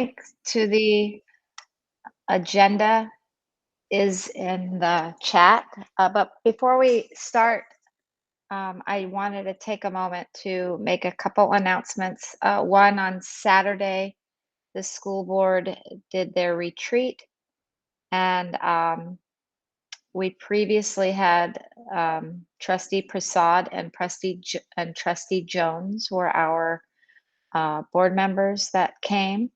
To the agenda is in the chat. But before we start, I wanted to take a moment to make a couple announcements. One, on Saturday, the school board did their retreat, and we previously had Trustee Prasad and Trustee Jones were our board members that came.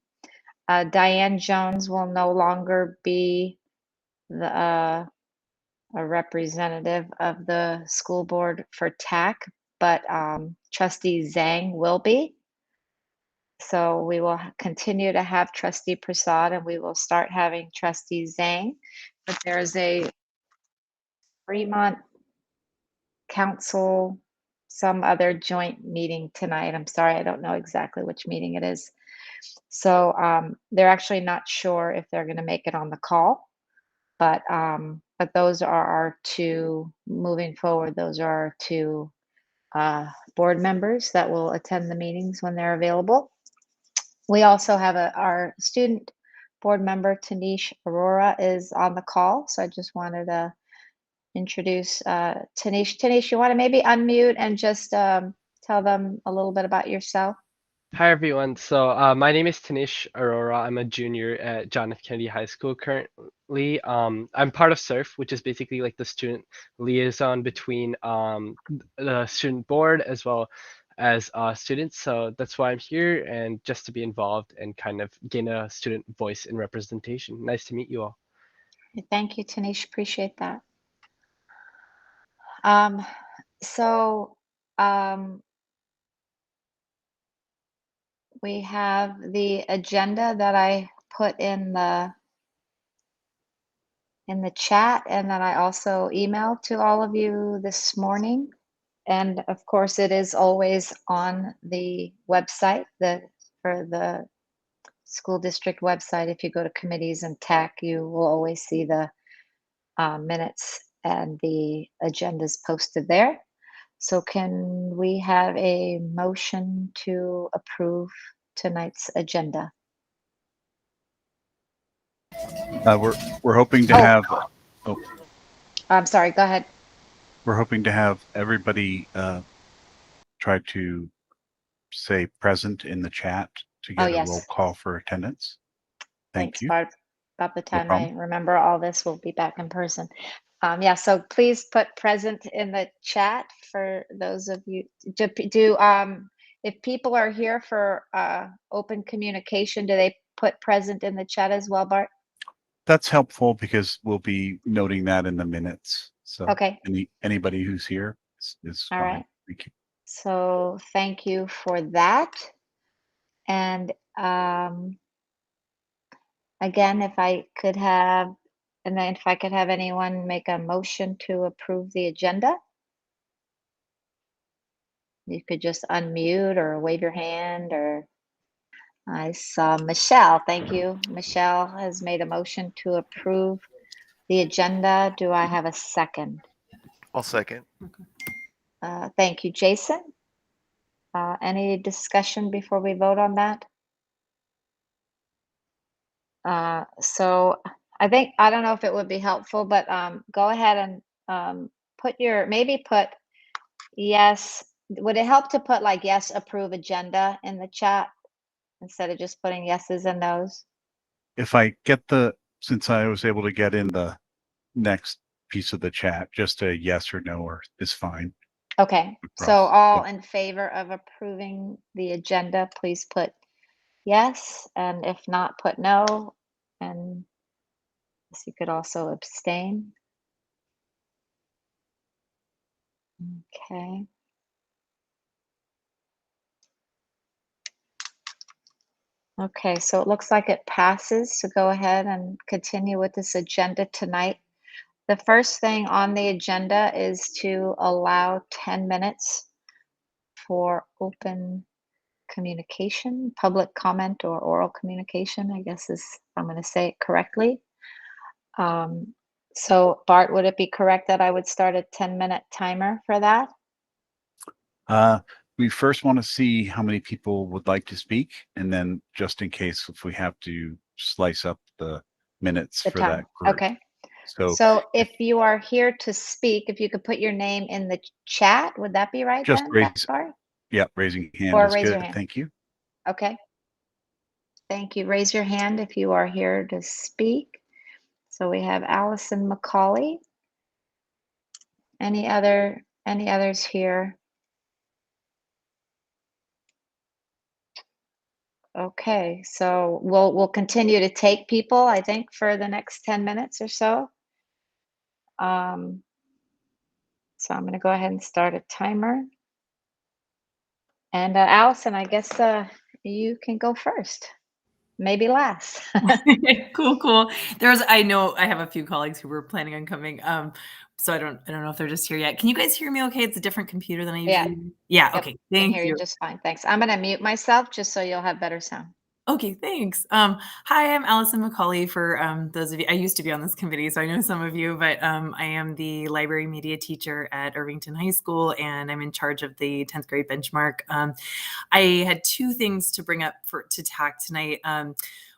Diane Jones will no longer be a representative of the school board for TAC, but Trustee Zhang will be. So we will continue to have Trustee Prasad, and we will start having Trustee Zhang. But there's a Fremont Council, some other joint meeting tonight. I'm sorry, I don't know exactly which meeting it is. So they're actually not sure if they're going to make it on the call, but those are our two, moving forward, those are our two board members that will attend the meetings when they're available. We also have our student board member, Tanish Arora, is on the call. So I just wanted to introduce Tanish. Tanish, you want to maybe unmute and just tell them a little bit about yourself? Hi, everyone. So my name is Tanish Arora. I'm a junior at John F. Kennedy High School currently. I'm part of SURF, which is basically like the student liaison between the student board as well as students. So that's why I'm here, and just to be involved and kind of gain a student voice and representation. Nice to meet you all. Thank you, Tanish. Appreciate that. So we have the agenda that I put in the chat, and that I also emailed to all of you this morning. And of course, it is always on the website, for the school district website. If you go to committees and TAC, you will always see the minutes and the agendas posted there. So can we have a motion to approve tonight's agenda? We're hoping to have. Oh, I'm sorry. Go ahead. we're hoping to have everybody try to say present in the chat to get a yes. roll call for attendance. Thank Thanks, you. Barb. About the time I problem. remember all this, we'll be back in person. Yeah, so please put present in the chat for those of you. If people are here for open communication, do they put present in the chat as well, Bart? That's helpful because we'll be noting that in the minutes. So Okay. anybody who's here is All fine. right. Thank you. So thank you for that. And again, if I could have anyone make a motion to approve the agenda. You could just unmute or wave your hand, or I saw Michelle. Thank you. Michelle has made a motion to approve the agenda. Do I have a second? I'll second. Thank you, Jason. Any discussion before we vote on that? So I don't know if it would be helpful, but go ahead and put yes. Would it help to put like yes, approve agenda in the chat instead of just putting yeses and nos? If I get since I was able to get in the next piece of the chat, just a yes or no is fine. Okay, so all in favor of approving the agenda, please put yes, and if not, put no. And you could also abstain. Okay. Okay, so it looks like it passes. So go ahead and continue with this agenda tonight. The first thing on the agenda is to allow 10 minutes for open communication, public comment, or oral communication, I guess if I'm going to say it correctly. So Bart, would it be correct that I would start a 10-minute timer for that? we first want to see how many people would like to speak, and then just in case if we have to slice up the minutes The for time. that group. Okay. So So if you are here to speak, if you could put your name in the chat, would that be right just then, raise, Gaspar? yeah, raising hand Or is raise your good. hand. Thank you. Okay. Thank you. Raise your hand if you are here to speak. So we have Allison McCauley. Any others here? Okay, so we'll continue to take people, I think, for the next 10 minutes or so. So I'm going to go ahead and start a timer. And Allison, I guess you can go first, maybe last. Cool. I know I have a few colleagues who were planning on coming. So I don't know if they're just here yet. Can you guys hear me okay? It's a different computer than I Yeah. usually. Yeah, Yep, okay. can Thank hear you. you just fine. Thanks. I'm going to mute myself just so you'll have better sound. Okay, thanks. Hi, I'm Allison McCauley. For those of you, I used to be on this committee, so I know some of you, but I am the library media teacher at Irvington High School, and I'm in charge of the 10th grade benchmark. I had two things to bring up to TAC tonight.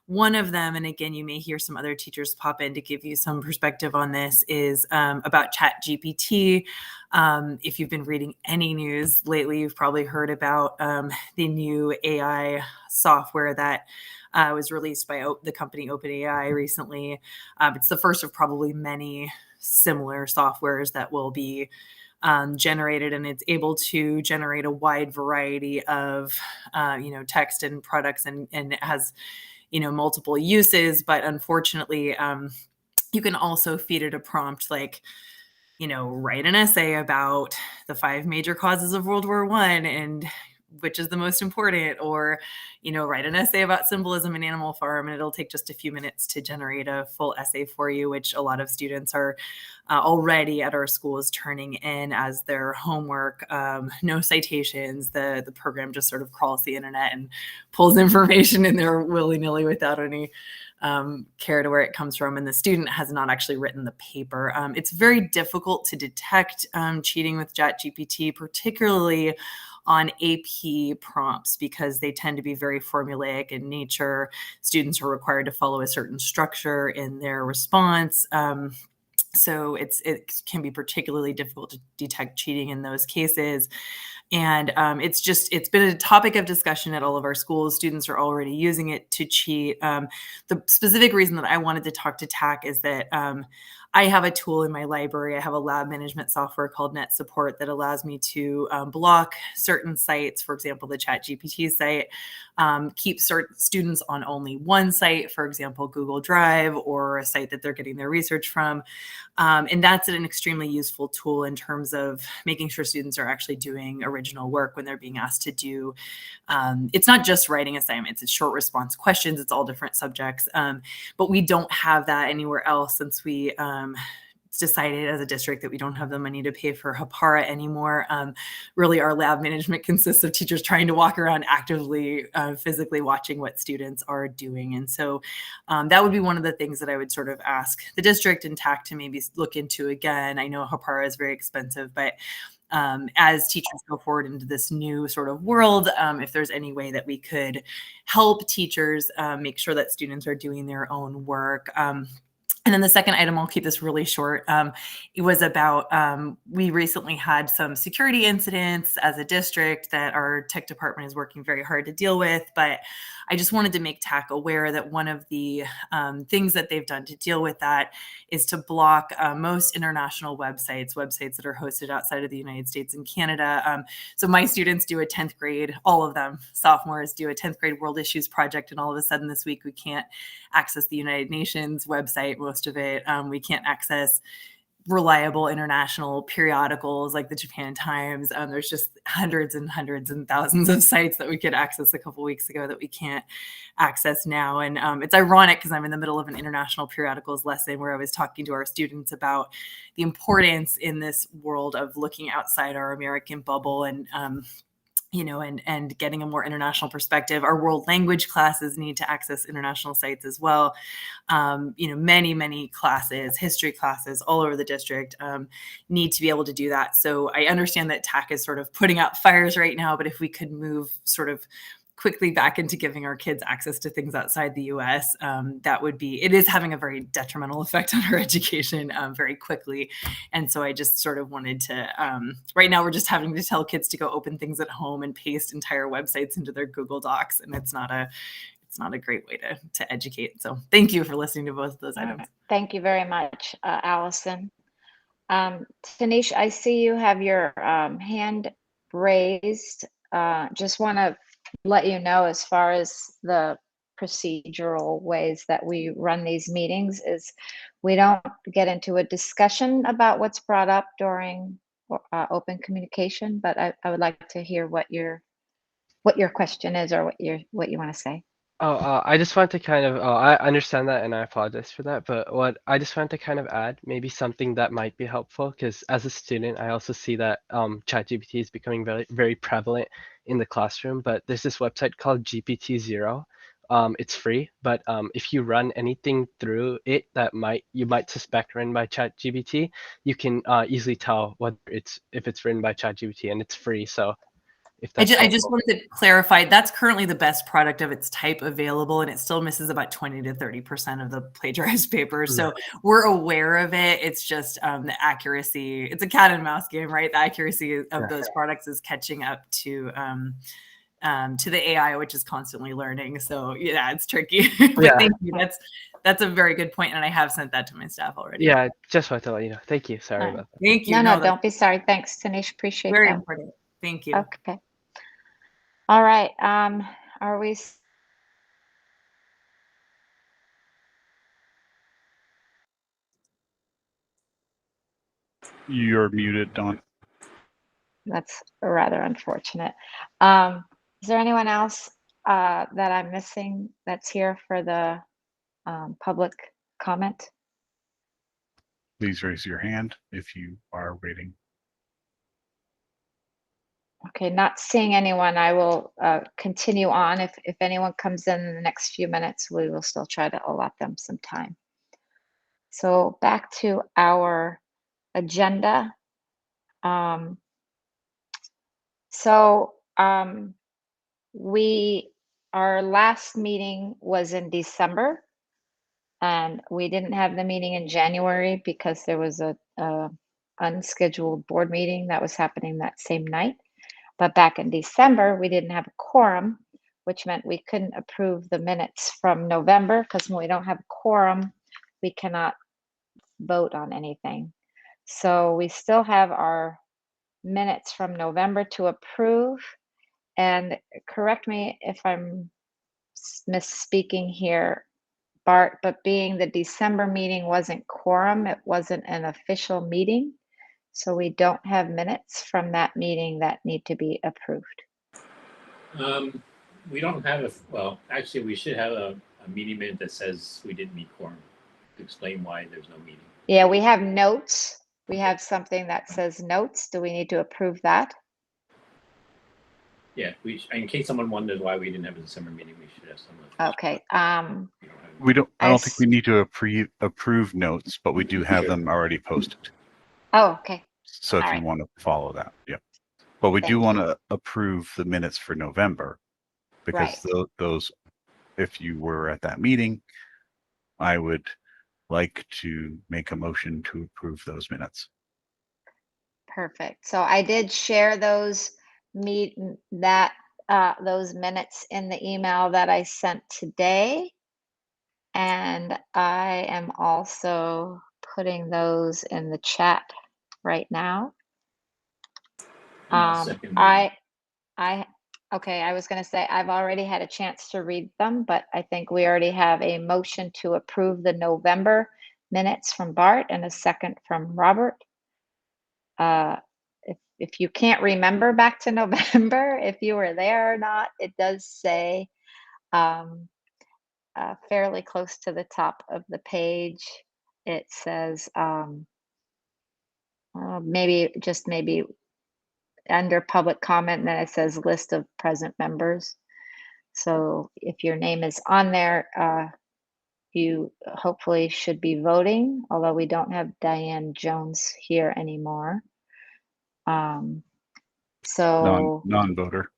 One of them, and again, you may hear some other teachers pop in to give you some perspective on this, is about ChatGPT. If you've been reading any news lately, you've probably heard about the new AI software that was released by the company OpenAI recently. It's the first of probably many similar softwares that will be generated, and it's able to generate a wide variety of text and products, and it has multiple uses. But unfortunately, you can also feed it a prompt like, write an essay about the 5 major causes of World War I and which is the most important, or, write an essay about symbolism in Animal Farm, and it'll take just a few minutes to generate a full essay for you, which a lot of students are already at our schools turning in as their homework. No citations. The program just sort of crawls the internet and pulls information in there willy-nilly without any care to where it comes from, and the student has not actually written the paper. It's very difficult to detect cheating with ChatGPT, particularly on AP prompts, because they tend to be very formulaic in nature. Students are required to follow a certain structure in their response. So it can be particularly difficult to detect cheating in those cases. And it's been a topic of discussion at all of our schools. Students are already using it to cheat. The specific reason that I wanted to talk to TAC is that I have a tool in my library. I have a lab management software called NetSupport that allows me to block certain sites, for example, the ChatGPT site, keep certain students on only one site, for example, Google Drive, or a site that they're getting their research from. And that's an extremely useful tool in terms of making sure students are actually doing original work when they're being asked to do. It's not just writing assignments, it's short response questions, it's all different subjects. But we don't have that anywhere else, since we decided as a district that we don't have the money to pay for Hapara anymore. Really, our lab management consists of teachers trying to walk around actively, physically watching what students are doing. And so that would be one of the things that I would sort of ask the district and TAC to maybe look into again. I know Hapara is very expensive, but as teachers go forward into this new sort of world, if there's any way that we could help teachers make sure that students are doing their own work. And then the second item, I'll keep this really short, it was about, we recently had some security incidents as a district that our tech department is working very hard to deal with. But I just wanted to make TAC aware that one of the things that they've done to deal with that is to block most international websites that are hosted outside of the United States and Canada. So my students do a 10th grade, all of them, sophomores, do a 10th grade world issues project. And all of a sudden this week, we can't access the United Nations website, most of it. We can't access reliable international periodicals like the Japan Times. There's just hundreds and thousands of sites that we could access a couple weeks ago that we can't access now. And it's ironic because I'm in the middle of an international periodicals lesson where I was talking to our students about the importance in this world of looking outside our American bubble and and getting a more international perspective. Our world language classes need to access international sites as well. Many classes, history classes all over the district need to be able to do that. So I understand that TAC is sort of putting out fires right now, but if we could move sort of quickly back into giving our kids access to things outside the US, it is having a very detrimental effect on our education very quickly. And so I just sort of wanted to, right now we're just having to tell kids to go open things at home and paste entire websites into their Google Docs. And it's not a great way to educate. So thank you for listening to both of those items. Thank you very much, Allison. Tanish, I see you have your hand raised. Just want to let you know, as far as the procedural ways that we run these meetings, is we don't get into a discussion about what's brought up during open communication, but I would like to hear what your question is, or what you want to say. I just want to kind of, I understand that and I apologize for that, but what I just want to kind of add maybe something that might be helpful, because as a student, I also see that ChatGPT is becoming very, very prevalent in the classroom, but there's this website called GPT-0. It's free, but if you run anything through it that you might suspect written by ChatGPT, you can easily tell if it's written by ChatGPT, and it's free. So if that's I just wanted to clarify, that's currently the best product of its type available, and it still misses about 20 to 30% of the plagiarized papers. So we're aware of it. It's just the accuracy. It's a cat and mouse game, right? The accuracy of those products is catching up to the AI, which is constantly learning. So yeah, it's tricky. But thank you. That's a very good point, and I have sent that to my staff already. Yeah, just wanted to let you know. Thank you. Sorry about that. Thank you. No, don't be sorry. Thanks, Tanish. Appreciate very that. important. Thank you. Okay. All right. Are we? You're muted, Dawn. That's rather unfortunate. Is there anyone else that I'm missing that's here for the public comment? Please raise your hand if you are waiting. Okay, not seeing anyone. I will continue on. If anyone comes in the next few minutes, we will still try to allot them some time. So back to our agenda. Our last meeting was in December, and we didn't have the meeting in January because there was a unscheduled board meeting that was happening that same night. But back in December, we didn't have a quorum, which meant we couldn't approve the minutes from November, because when we don't have a quorum, we cannot vote on anything. So we still have our minutes from November to approve. And correct me if I'm misspeaking here, Bart, but being the December meeting wasn't quorum, it wasn't an official meeting. So we don't have minutes from that meeting that need to be approved. We don't have well, actually, we should have a meeting minute that says we didn't meet quorum to explain why there's no meeting. Yeah, we have notes. We have something that says notes. Do we need to approve that? Yeah, in case someone wonders why we didn't have a December meeting, we should have some. Okay. I don't think we need to approve notes, but we do have them already posted. Oh, okay. So if you want to follow that, yeah. But we do want to approve the minutes for November, because those, if you were at that meeting, I would like to make a motion to approve those minutes. Perfect. So I did share those those minutes in the email that I sent today. And I am also putting those in the chat right now. Okay, I was going to say I've already had a chance to read them, but I think we already have a motion to approve the November minutes from Bart and a second from Robert. If you can't remember back to November, if you were there or not, it does say fairly close to the top of the page. It says maybe under public comment, and then it says list of present members. So if your name is on there, you hopefully should be voting, although we don't have Diane Jones here anymore. So, Non-voter.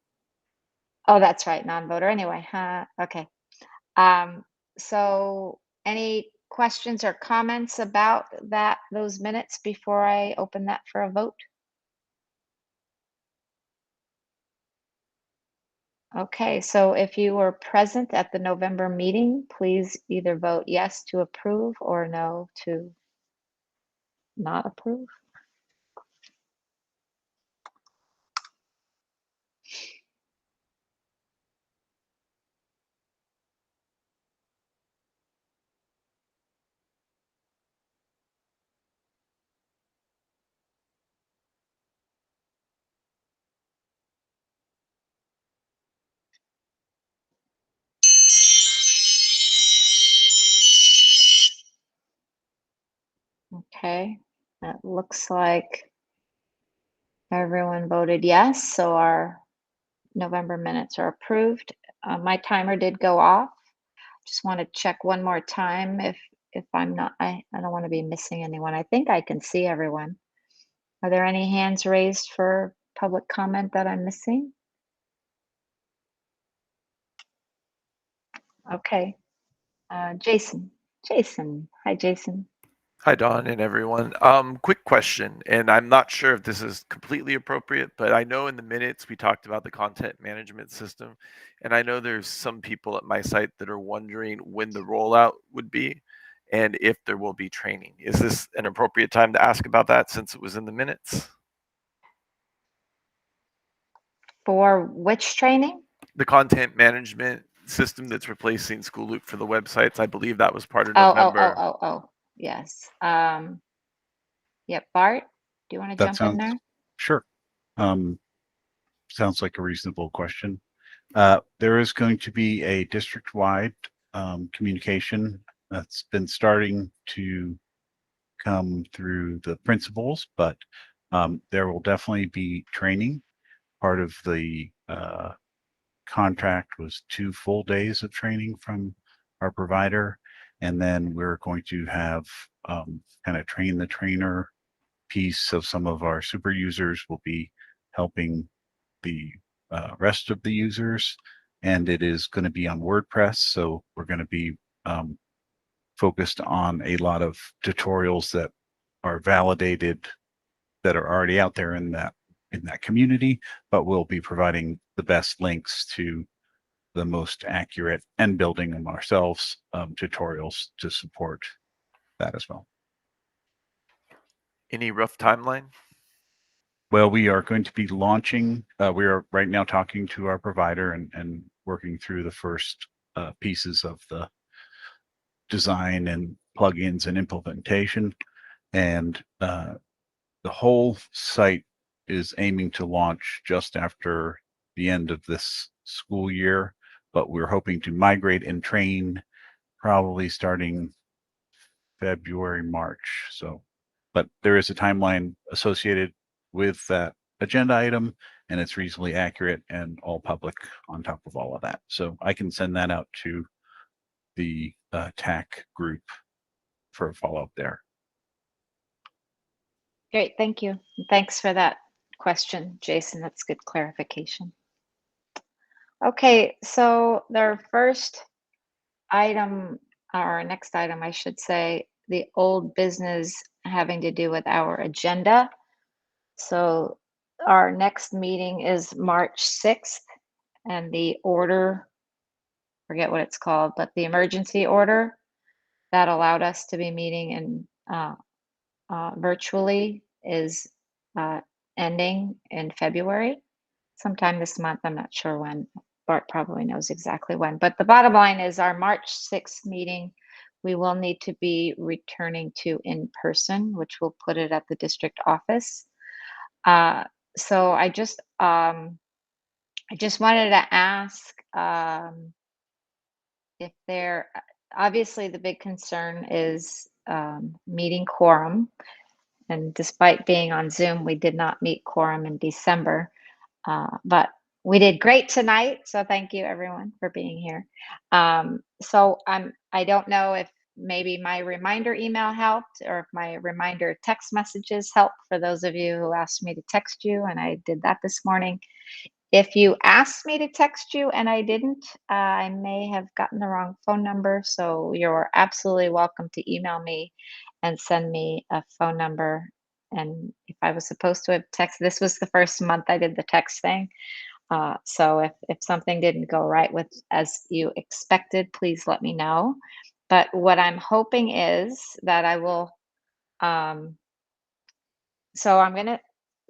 oh, that's right, non-voter anyway, huh? Okay. So any questions or comments about those minutes before I open that for a vote? Okay, so if you were present at the November meeting, please either vote yes to approve or no to not approve. Okay, that looks like everyone voted yes, so our November minutes are approved. My timer did go off. Just want to check one more time if I'm not, I don't want to be missing anyone. I think I can see everyone. Are there any hands raised for public comment that I'm missing? Okay, Jason. Jason, hi Jason. Hi, Dawn and everyone. Quick question, and I'm not sure if this is completely appropriate, but I know in the minutes we talked about the content management system, and I know there's some people at my site that are wondering when the rollout would be and if there will be training. Is this an appropriate time to ask about that since it was in the minutes? For which training? The content management system that's replacing School Loop for the websites. I believe that was part of Oh, November. yes. Yep, Bart, do you want to That jump in sounds there? sure. Sounds like a reasonable question. There is going to be a district-wide communication that's been starting to come through the principals, but there will definitely be training. Part of the contract was 2 full days of training from our provider, and then we're going to have kind of train the trainer piece of some of our super users will be helping the rest of the users, and it is going to be on WordPress. So we're going to be focused on a lot of tutorials that are validated, that are already out there in that community, but we'll be providing the best links to the most accurate and building them ourselves tutorials to support that as well. Any rough timeline? Well, we are going to be launching, we are right now talking to our provider and working through the first pieces of the design and plugins and implementation. And the whole site is aiming to launch just after the end of this school year, but we're hoping to migrate and train probably starting February, March. So, but there is a timeline associated with that agenda item, and it's reasonably accurate and all public on top of all of that. So I can send that out to the TAC group for a follow-up there. Great, thank you. Thanks for that question, Jason. That's good clarification. Okay, so their first item, or next item, I should say, the old business having to do with our agenda. So our next meeting is March 6th, and the order, forget what it's called, but the emergency order that allowed us to be meeting in virtually is ending in February, sometime this month. I'm not sure when. Bart probably knows exactly when. But the bottom line is our March 6th meeting, we will need to be returning to in person, which will put it at the district office. So I just wanted to ask if obviously the big concern is meeting quorum. And despite being on Zoom, we did not meet quorum in December. But we did great tonight. So thank you everyone for being here. So I don't know if maybe my reminder email helped or if my reminder text messages helped for those of you who asked me to text you, and I did that this morning. If you asked me to text you and I didn't, I may have gotten the wrong phone number. So you're absolutely welcome to email me and send me a phone number. And if I was supposed to have texted, this was the first month I did the text thing. So if something didn't go right with as you expected, please let me know. But what I'm hoping is that I will, so I'm going to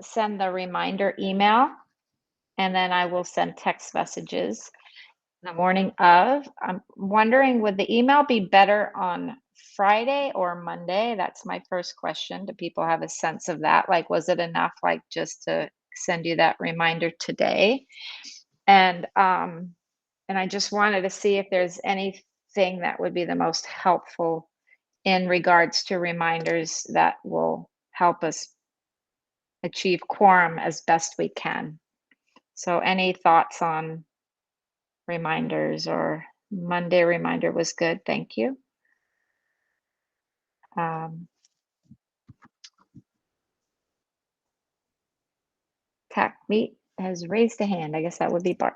send the reminder email, and then I will send text messages the morning of. I'm wondering, would the email be better on Friday or Monday? That's my first question. Do people have a sense of that? Like, was it enough, like, just to send you that reminder today? And I just wanted to see if there's anything that would be the most helpful in regards to reminders that will help us achieve quorum as best we can. So any thoughts on reminders? Or Monday reminder was good, thank you. TAC Meet has raised a hand. I guess that would be Bart.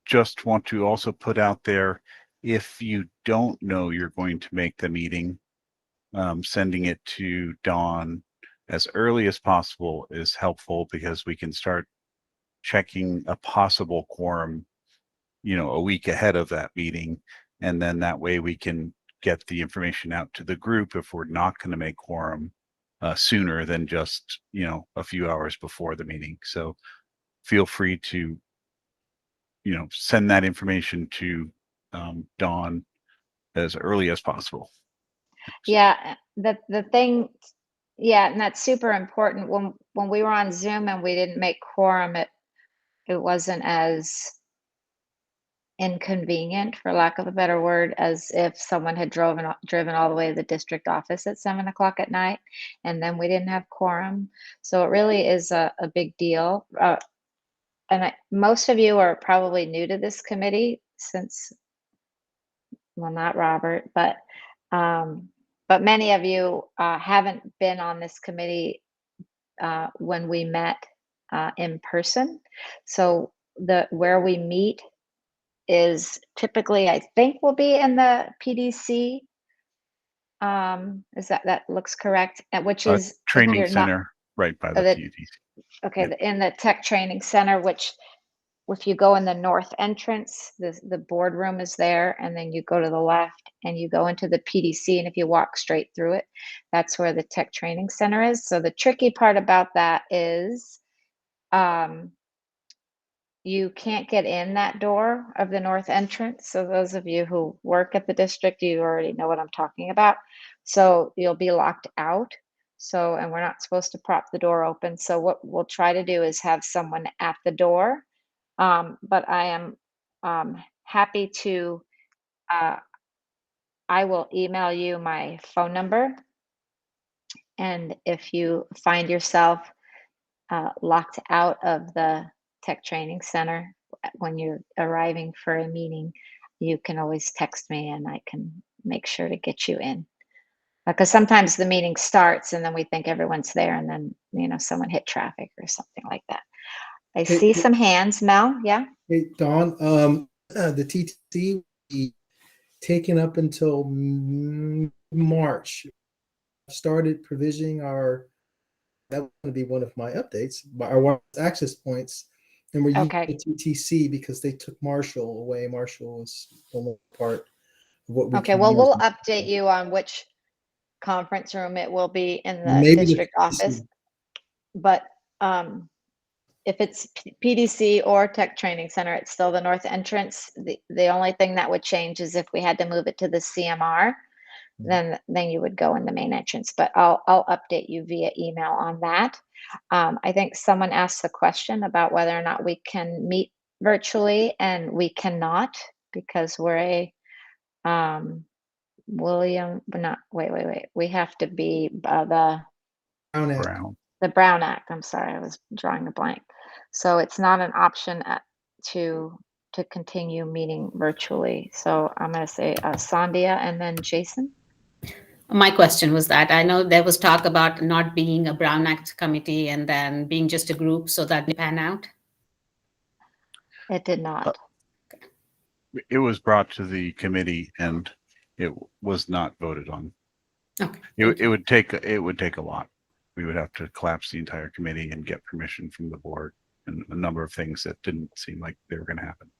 Just want to also put out there, if you don't know you're going to make the meeting, sending it to Dawn as early as possible is helpful, because we can start checking a possible quorum, a week ahead of that meeting. And then that way we can get the information out to the group if we're not going to make quorum sooner than just, a few hours before the meeting. So feel free to, send that information to Dawn as early as possible. Yeah, the thing, yeah, and that's super important. When we were on Zoom and we didn't make quorum, it wasn't as inconvenient, for lack of a better word, as if someone had driven all the way to the district office at 7:00 at night, and then we didn't have quorum. So it really is a big deal. And most of you are probably new to this committee, since, well, not Robert, but many of you haven't been on this committee when we met in person. So where we meet is typically, I think, will be in the PDC. Is that looks correct? Which is, if Training you're not, center right by the the- PUDC. okay, Yep. in the Tech Training Center, which if you go in the north entrance, the boardroom is there, and then you go to the left and you go into the PDC, and if you walk straight through it, that's where the Tech Training Center is. So the tricky part about that is you can't get in that door of the north entrance. So those of you who work at the district, you already know what I'm talking about. So you'll be locked out. So, and we're not supposed to prop the door open. So what we'll try to do is have someone at the door. But I am happy to, I will email you my phone number. And if you find yourself locked out of the Tech Training Center when you're arriving for a meeting, you can always text me and I can make sure to get you in. Because sometimes the meeting starts and then we think everyone's there, and then, someone hit traffic or something like that. I Hey, see some hands, Mel. Yeah. Hey, Dawn, the TTC will be taken up until March. Started provisioning that would be one of my updates, our wireless access points. And we're using Okay. the TTC because they took Marshall away. Marshall was only part of what we Okay. can Well, use. we'll update you on which conference room it will be in the Maybe the district TTC. office. But if it's PDC or Tech Training Center, it's still the north entrance. The only thing that would change is if we had to move it to the CMR, then you would go in the main entrance. But I'll update you via email on that. I think someone asked the question about whether or not we can meet virtually, and we cannot, because we're William, but not, wait. We have to be Brown Act. Brown. the Brown Act. I'm sorry, I was drawing a blank. So it's not an option to continue meeting virtually. So I'm going to say Sandhya and then Jason. My question was that I know there was talk about not being a Brown Act committee and then being just a group, so that didn't pan out. It did not. It was brought to the committee and it was not voted on. Okay. It would take a lot. We would have to collapse the entire committee and get permission from the board and a number of things that didn't seem like they were going to happen.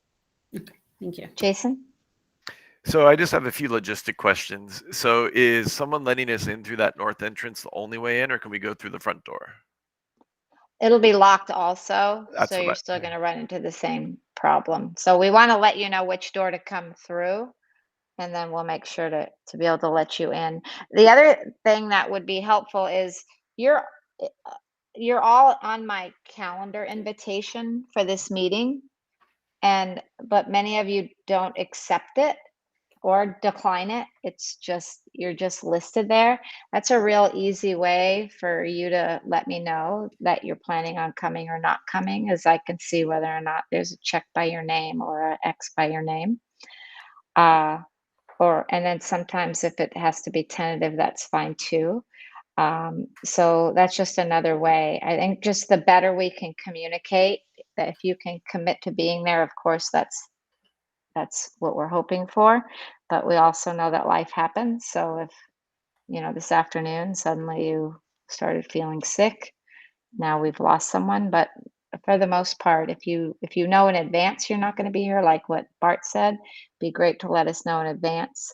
Thank you. Jason? So I just have a few logistic questions. So is someone letting us in through that north entrance the only way in, or can we go through the front door? It'll be locked also, That's so what you're I- still going to run into the same problem. So we want to let you know which door to come through, and then we'll make sure to be able to let you in. The other thing that would be helpful is you're all on my calendar invitation for this meeting, but many of you don't accept it or decline it. It's just, you're just listed there. That's a real easy way for you to let me know that you're planning on coming or not coming, as I can see whether or not there's a check by your name or an X by your name. And then sometimes if it has to be tentative, that's fine too. So that's just another way. I think just the better we can communicate, that if you can commit to being there, of course, that's what we're hoping for. But we also know that life happens. So if, this afternoon, suddenly you started feeling sick, now we've lost someone. But for the most part, if you know in advance you're not going to be here, like what Bart said, be great to let us know in advance.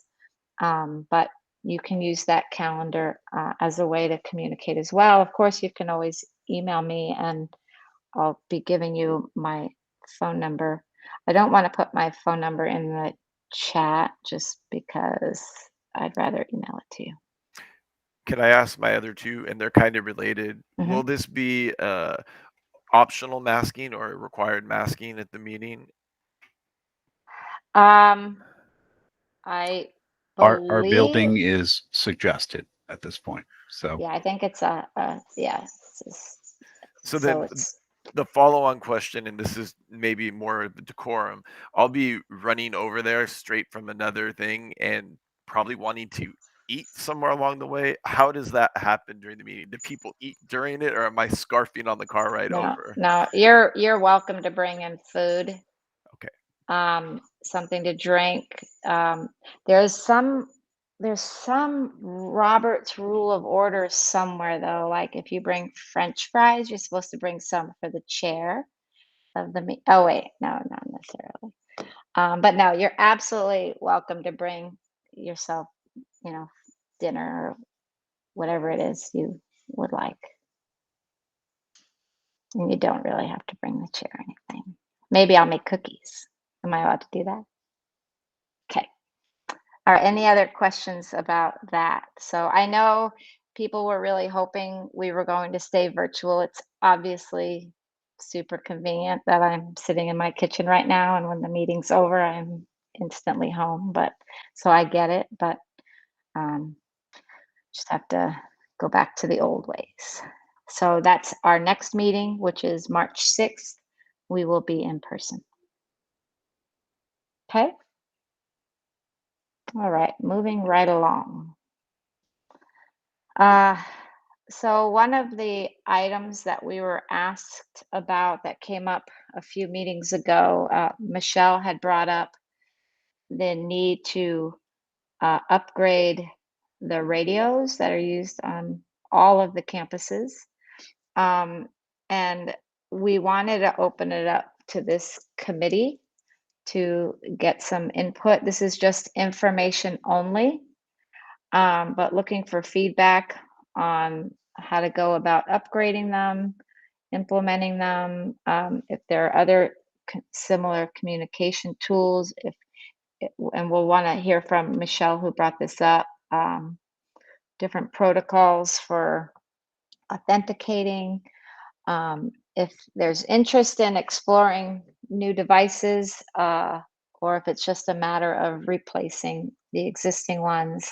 But you can use that calendar as a way to communicate as well. Of course, you can always email me and I'll be giving you my phone number. I don't want to put my phone number in the chat just because I'd rather email it to you. Can I ask my other two, and they're kind of related? Mhm. Will this be optional masking or required masking at the meeting? I Our believe, building is suggested at this point. So yeah, I think it's So then it's the follow-on question, and this is maybe more of a decorum, I'll be running over there straight from another thing and probably wanting to eat somewhere along the way. How does that happen during the meeting? Do people eat during it, or am I scarfing on the car ride over? no, you're welcome to bring in food. Okay. Something to drink. There's some Robert's Rule of Order somewhere though. Like if you bring French fries, you're supposed to bring some for the chair of the meeting. Oh wait, no, not necessarily. But no, you're absolutely welcome to bring yourself, dinner or whatever it is you would like. And you don't really have to bring the chair or anything. Maybe I'll make cookies. Am I allowed to do that? Okay. All right, any other questions about that? So I know people were really hoping we were going to stay virtual. It's obviously super convenient that I'm sitting in my kitchen right now, and when the meeting's over, I'm instantly home. But so I get it, but just have to go back to the old ways. So that's our next meeting, which is March 6th. We will be in person. Okay. All right, moving right along. So one of the items that we were asked about that came up a few meetings ago, Michelle had brought up the need to upgrade the radios that are used on all of the campuses. And we wanted to open it up to this committee to get some input. This is just information only, but looking for feedback on how to go about upgrading them, implementing them, if there are other similar communication tools, and we'll want to hear from Michelle who brought this up, different protocols for authenticating. If there's interest in exploring new devices, or if it's just a matter of replacing the existing ones.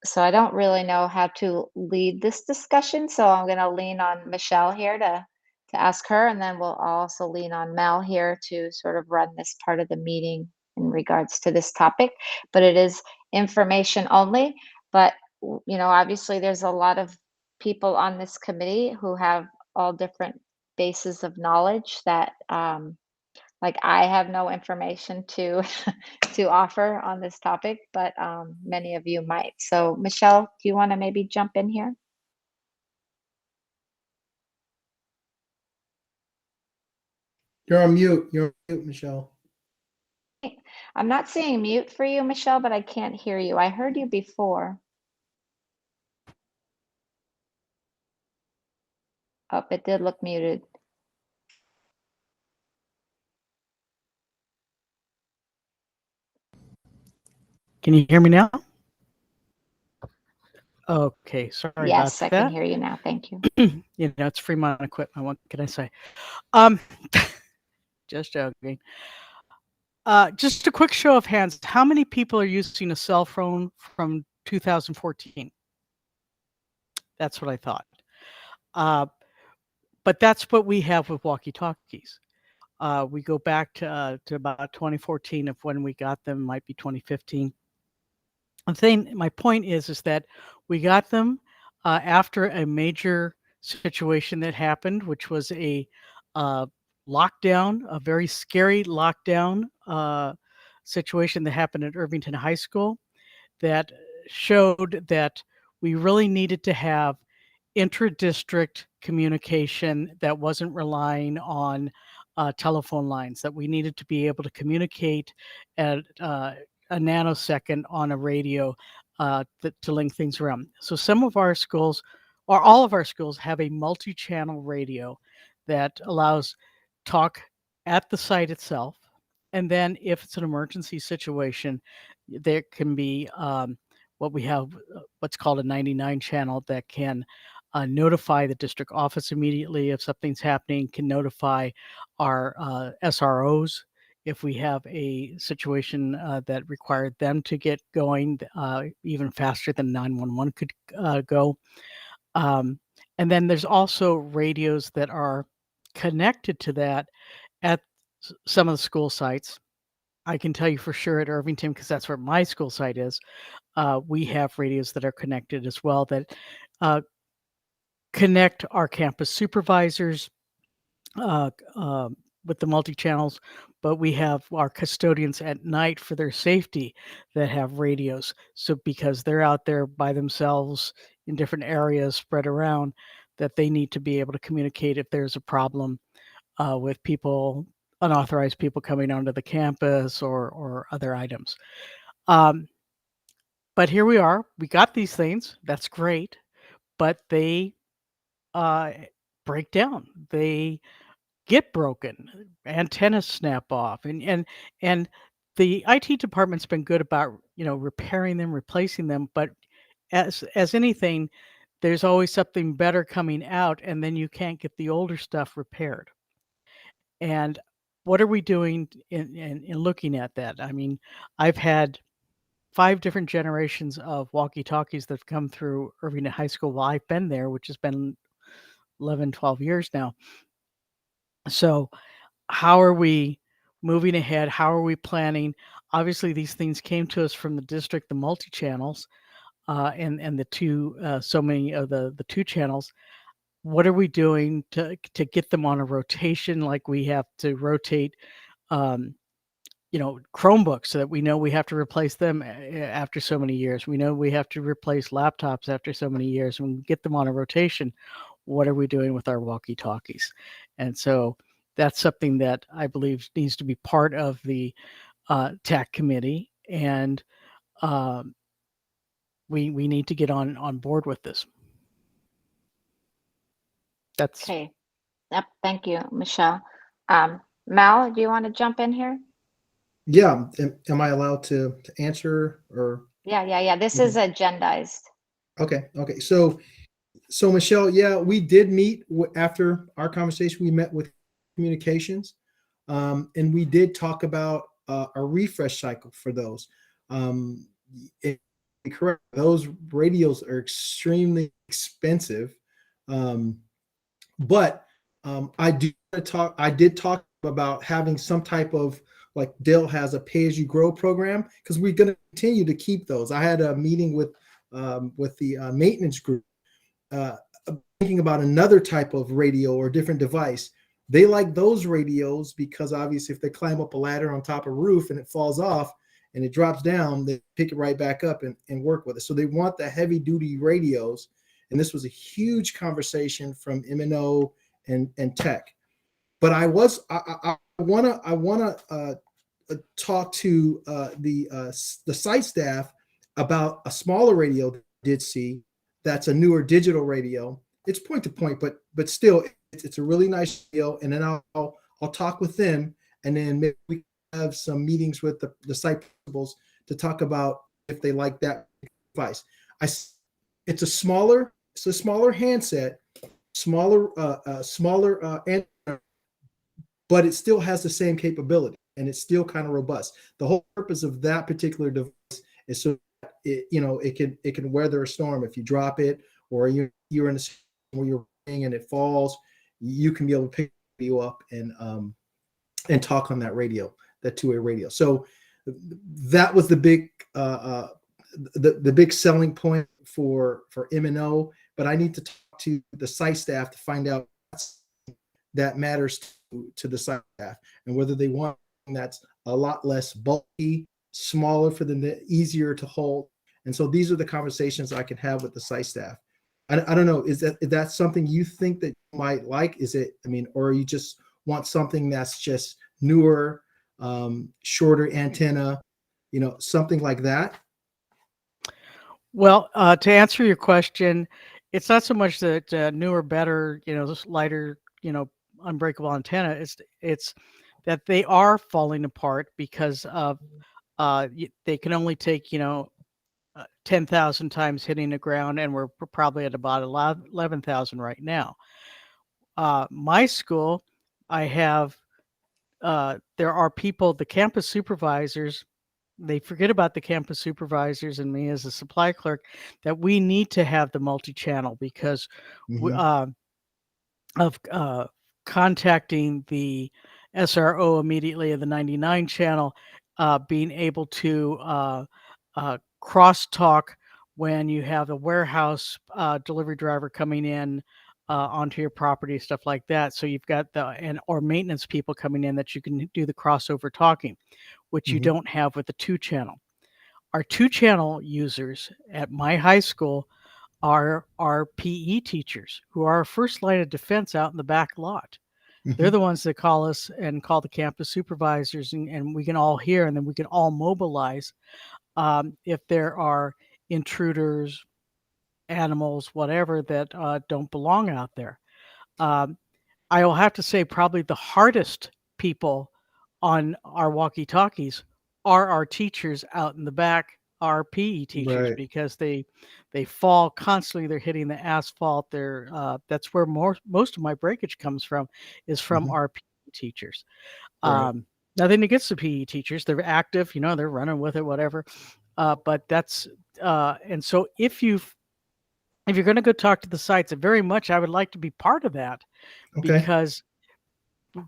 So I don't really know how to lead this discussion, so I'm going to lean on Michelle here to ask her, and then we'll also lean on Mel here to sort of run this part of the meeting in regards to this topic. But it is information only. But obviously there's a lot of people on this committee who have all different bases of knowledge that like I have no information to to offer on this topic, but many of you might. So Michelle, do you want to maybe jump in here? You're on mute. You're on mute, Michelle. I'm not seeing mute for you, Michelle, but I can't hear you. I heard you before. Oh, it did look muted. Can you hear me now? Okay, sorry Yes, I about that. can hear you now. Thank you. It's Fremont equipment. What can I say? Just joking. Just a quick show of hands. How many people are using a cell phone from 2014? That's what I thought. But that's what we have with walkie-talkies. We go back to about 2014 of when we got them, might be 2015. My point is that we got them after a major situation that happened, which was a lockdown, a very scary lockdown situation that happened at Irvington High School that showed that we really needed to have intra-district communication that wasn't relying on telephone lines, that we needed to be able to communicate at a nanosecond on a radio to link things around. So some of our schools, or all of our schools, have a multi-channel radio that allows talk at the site itself. And then if it's an emergency situation, there can be what we have, what's called a 99 channel that can notify the district office immediately if something's happening, can notify our SROs if we have a situation that required them to get going even faster than 911 could go. And then there's also radios that are connected to that at some of the school sites. I can tell you for sure at Irvington, because that's where my school site is, we have radios that are connected as well that connect our campus supervisors with the multi-channels, but we have our custodians at night for their safety that have radios. So because they're out there by themselves in different areas spread around, that they need to be able to communicate if there's a problem with people, unauthorized people coming onto the campus or other items. But here we are. We got these things. That's great. But they break down. They get broken. Antennas snap off. And the IT department's been good about, repairing them, replacing them. But as anything, there's always something better coming out, and then you can't get the older stuff repaired. And what are we doing in looking at that? I mean, I've had 5 different generations of walkie-talkies that have come through Irvington High School while I've been there, which has been 11, 12 years now. So how are we moving ahead? How are we planning? Obviously, these things came to us from the district, the multi-channels, and the two, so many of the 2 channels. What are we doing to get them on a rotation? Like we have to rotate, Chromebooks, so that we know we have to replace them after so many years. We know we have to replace laptops after so many years. When we get them on a rotation, what are we doing with our walkie-talkies? And so that's something that I believe needs to be part of the TAC committee, and we need to get on board with this. That's okay. Yep. Thank you, Michelle. Mel, do you want to jump in here? Yeah. Am I allowed to answer or? Yeah. This is agendized. Okay. So Michelle, yeah, we did meet after our conversation. We met with communications. And we did talk about a refresh cycle for those. Correct. Those radios are extremely expensive. But I did talk about having some type of, like Dell has a pay-as-you-grow program, because we're going to continue to keep those. I had a meeting with the maintenance group, thinking about another type of radio or different device. They like those radios because obviously if they climb up a ladder on top of a roof and it falls off and it drops down, they pick it right back up and work with it. So they want the heavy duty radios. And this was a huge conversation from M&O and tech. But I want to talk to the site staff about a smaller radio that I did see. That's a newer digital radio. It's point to point, but still, it's a really nice deal. And then I'll talk with them, and then maybe we have some meetings with the site principals to talk about if they like that device. It's a smaller handset, smaller antenna, but it still has the same capability, and it's still kind of robust. The whole purpose of that particular device is so it can weather a storm. If you drop it, or you're in a situation where you're playing and it falls, you can be able to pick you up and talk on that radio, that two-way radio. So that was the big the big selling point for M&O. But I need to talk to the site staff to find out that matters to the site staff, and whether they want something that's a lot less bulky, smaller for them, easier to hold. And so these are the conversations I can have with the site staff. I don't know, is that something you think that you might like? Or you just want something that's just newer, shorter antenna, something like that? Well, to answer your question, it's not so much that newer, better, this lighter, unbreakable antenna. It's that they are falling apart because of they can only take 10,000 times hitting the ground, and we're probably at about 11,000 right now. My school, I have there are people, the campus supervisors. They forget about the campus supervisors and me as a supply clerk, that we need to have the multi-channel because of contacting the SRO immediately of the 99 channel, being able to crosstalk when you have a warehouse delivery driver coming in onto your property, stuff like that. So you've got or maintenance people coming in that you can do the crossover talking, which you don't have with the 2-channel. Our 2-channel users at my high school are our PE teachers, who are our first line of defense out in the back lot. They're the ones that call us and call the campus supervisors, and we can all hear, and then we can all mobilize if there are intruders, animals, whatever, that don't belong out there. I will have to say probably the hardest people on our walkie-talkies are our teachers out in the back, our PE teachers, because they fall constantly. They're hitting the asphalt. That's where most of my breakage comes from, is from our PE teachers. Nothing against the PE teachers. They're active, they're running with it, whatever. But that's and so if you're going to go talk to the sites, very much I would like to be part of that, because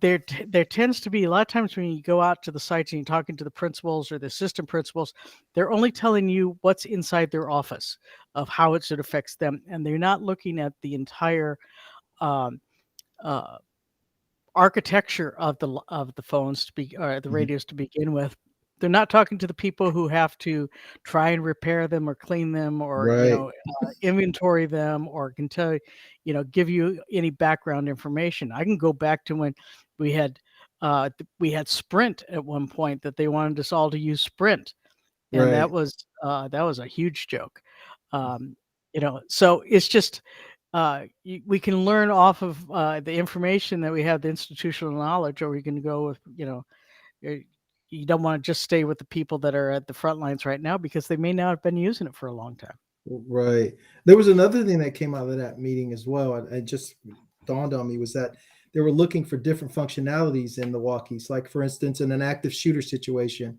there tends to be a lot of times when you go out to the sites and you're talking to the principals or the assistant principals, they're only telling you what's inside their office of how it affects them, and they're not looking at the entire architecture of the phones or the radios to begin with. They're not talking to the people who have to try and repair them or clean them or inventory them, or can tell give you any background information. I can go back to when we had Sprint at one point, that they wanted us all to use Sprint, and that was a huge joke. So it's just we can learn off of the information that we have, the institutional knowledge, or we can go with you don't want to just stay with the people that are at the front lines right now, because they may not have been using it for a long time. Right. There was another thing that came out of that meeting as well. It just dawned on me, was that they were looking for different functionalities in the walkies. Like for instance, in an active shooter situation,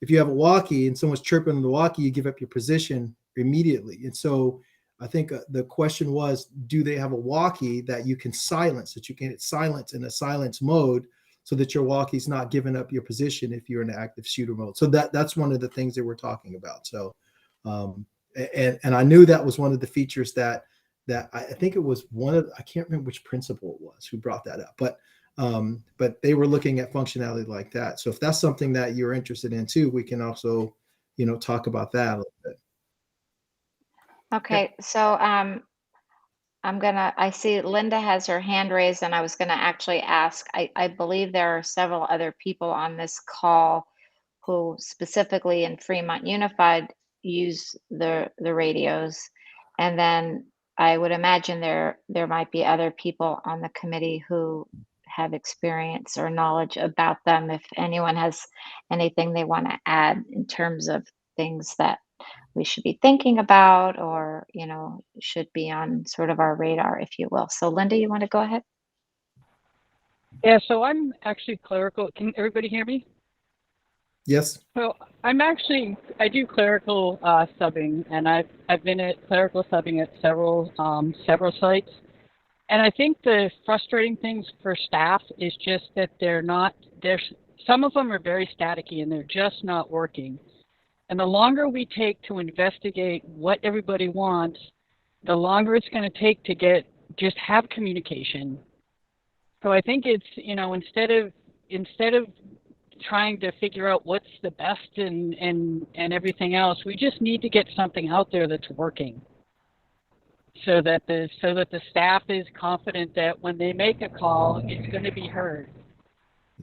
if you have a walkie and someone's chirping on the walkie, you give up your position immediately. And so I think the question was, do they have a walkie that you can silence, that you can hit silence in a silence mode so that your walkie's not giving up your position if you're in an active shooter mode? So that's one of the things that we're talking about. So, and I knew that was one of the features that I think it was I can't remember which principal it was who brought that up, but they were looking at functionality like that. So if that's something that you're interested in too, we can also, talk about that a little bit. Okay, so I see Linda has her hand raised, and I was gonna actually ask, I believe there are several other people on this call who specifically in Fremont Unified use the radios. And then I would imagine there might be other people on the committee who have experience or knowledge about them. If anyone has anything they want to add in terms of things that we should be thinking about, or should be on sort of our radar, if you will. So Linda, you want to go ahead? Yeah, so I'm actually clerical. Can everybody hear me? Yes. So I do clerical subbing, and I've been at clerical subbing at several sites. And I think the frustrating things for staff is just that some of them are very staticky and they're just not working. And the longer we take to investigate what everybody wants, the longer it's going to take to just have communication. So I think it's, instead of trying to figure out what's the best and everything else, we just need to get something out there that's working. So that the staff is confident that when they make a call, it's going to be heard.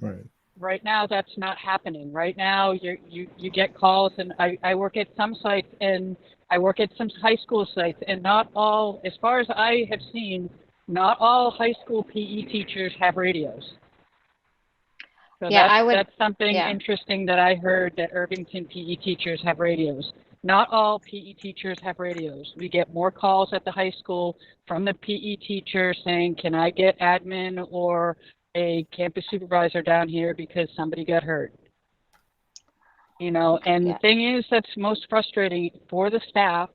Right. Right now, that's not happening. Right now, you get calls, and I work at some sites, and I work at some high school sites, and not all, as far as I have seen, not all high school PE teachers have radios. So Yeah, that's something interesting that I heard, that Irvington PE teachers have radios. Not all PE teachers have radios. We get more calls at the high school from the PE teacher saying, can I get admin or a campus supervisor down here because somebody got hurt? And the thing is that's most frustrating for the staff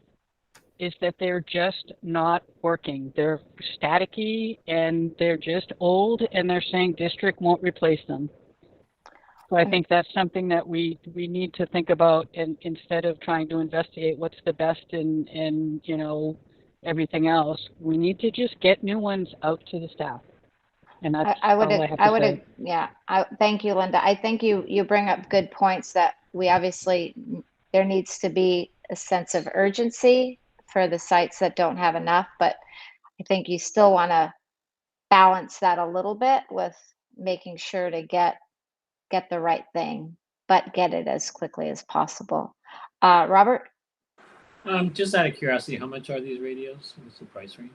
is that they're just not working. They're staticky and they're just old, and they're saying district won't replace them. So I think that's something that we need to think about, and instead of trying to investigate what's the best and everything else, we need to just get new ones out to the staff. And that's all I have to say. Thank you, Linda. I think you bring up good points that we obviously, there needs to be a sense of urgency for the sites that don't have enough, but I think you still want to balance that a little bit with making sure to get the right thing, but get it as quickly as possible. Robert? Just out of curiosity, how much are these radios? What's the price range?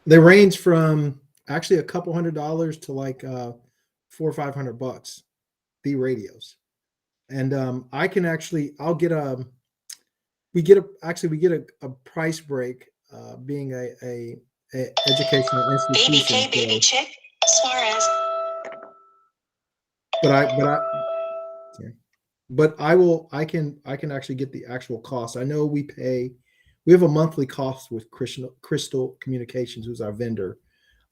They range from actually a couple $100s to like $400 or $500, the radios. And we get a price break, being a educational institution. Baby chick, Suarez. I can actually get the actual cost. I know we have a monthly cost with Crystal Communications, who's our vendor.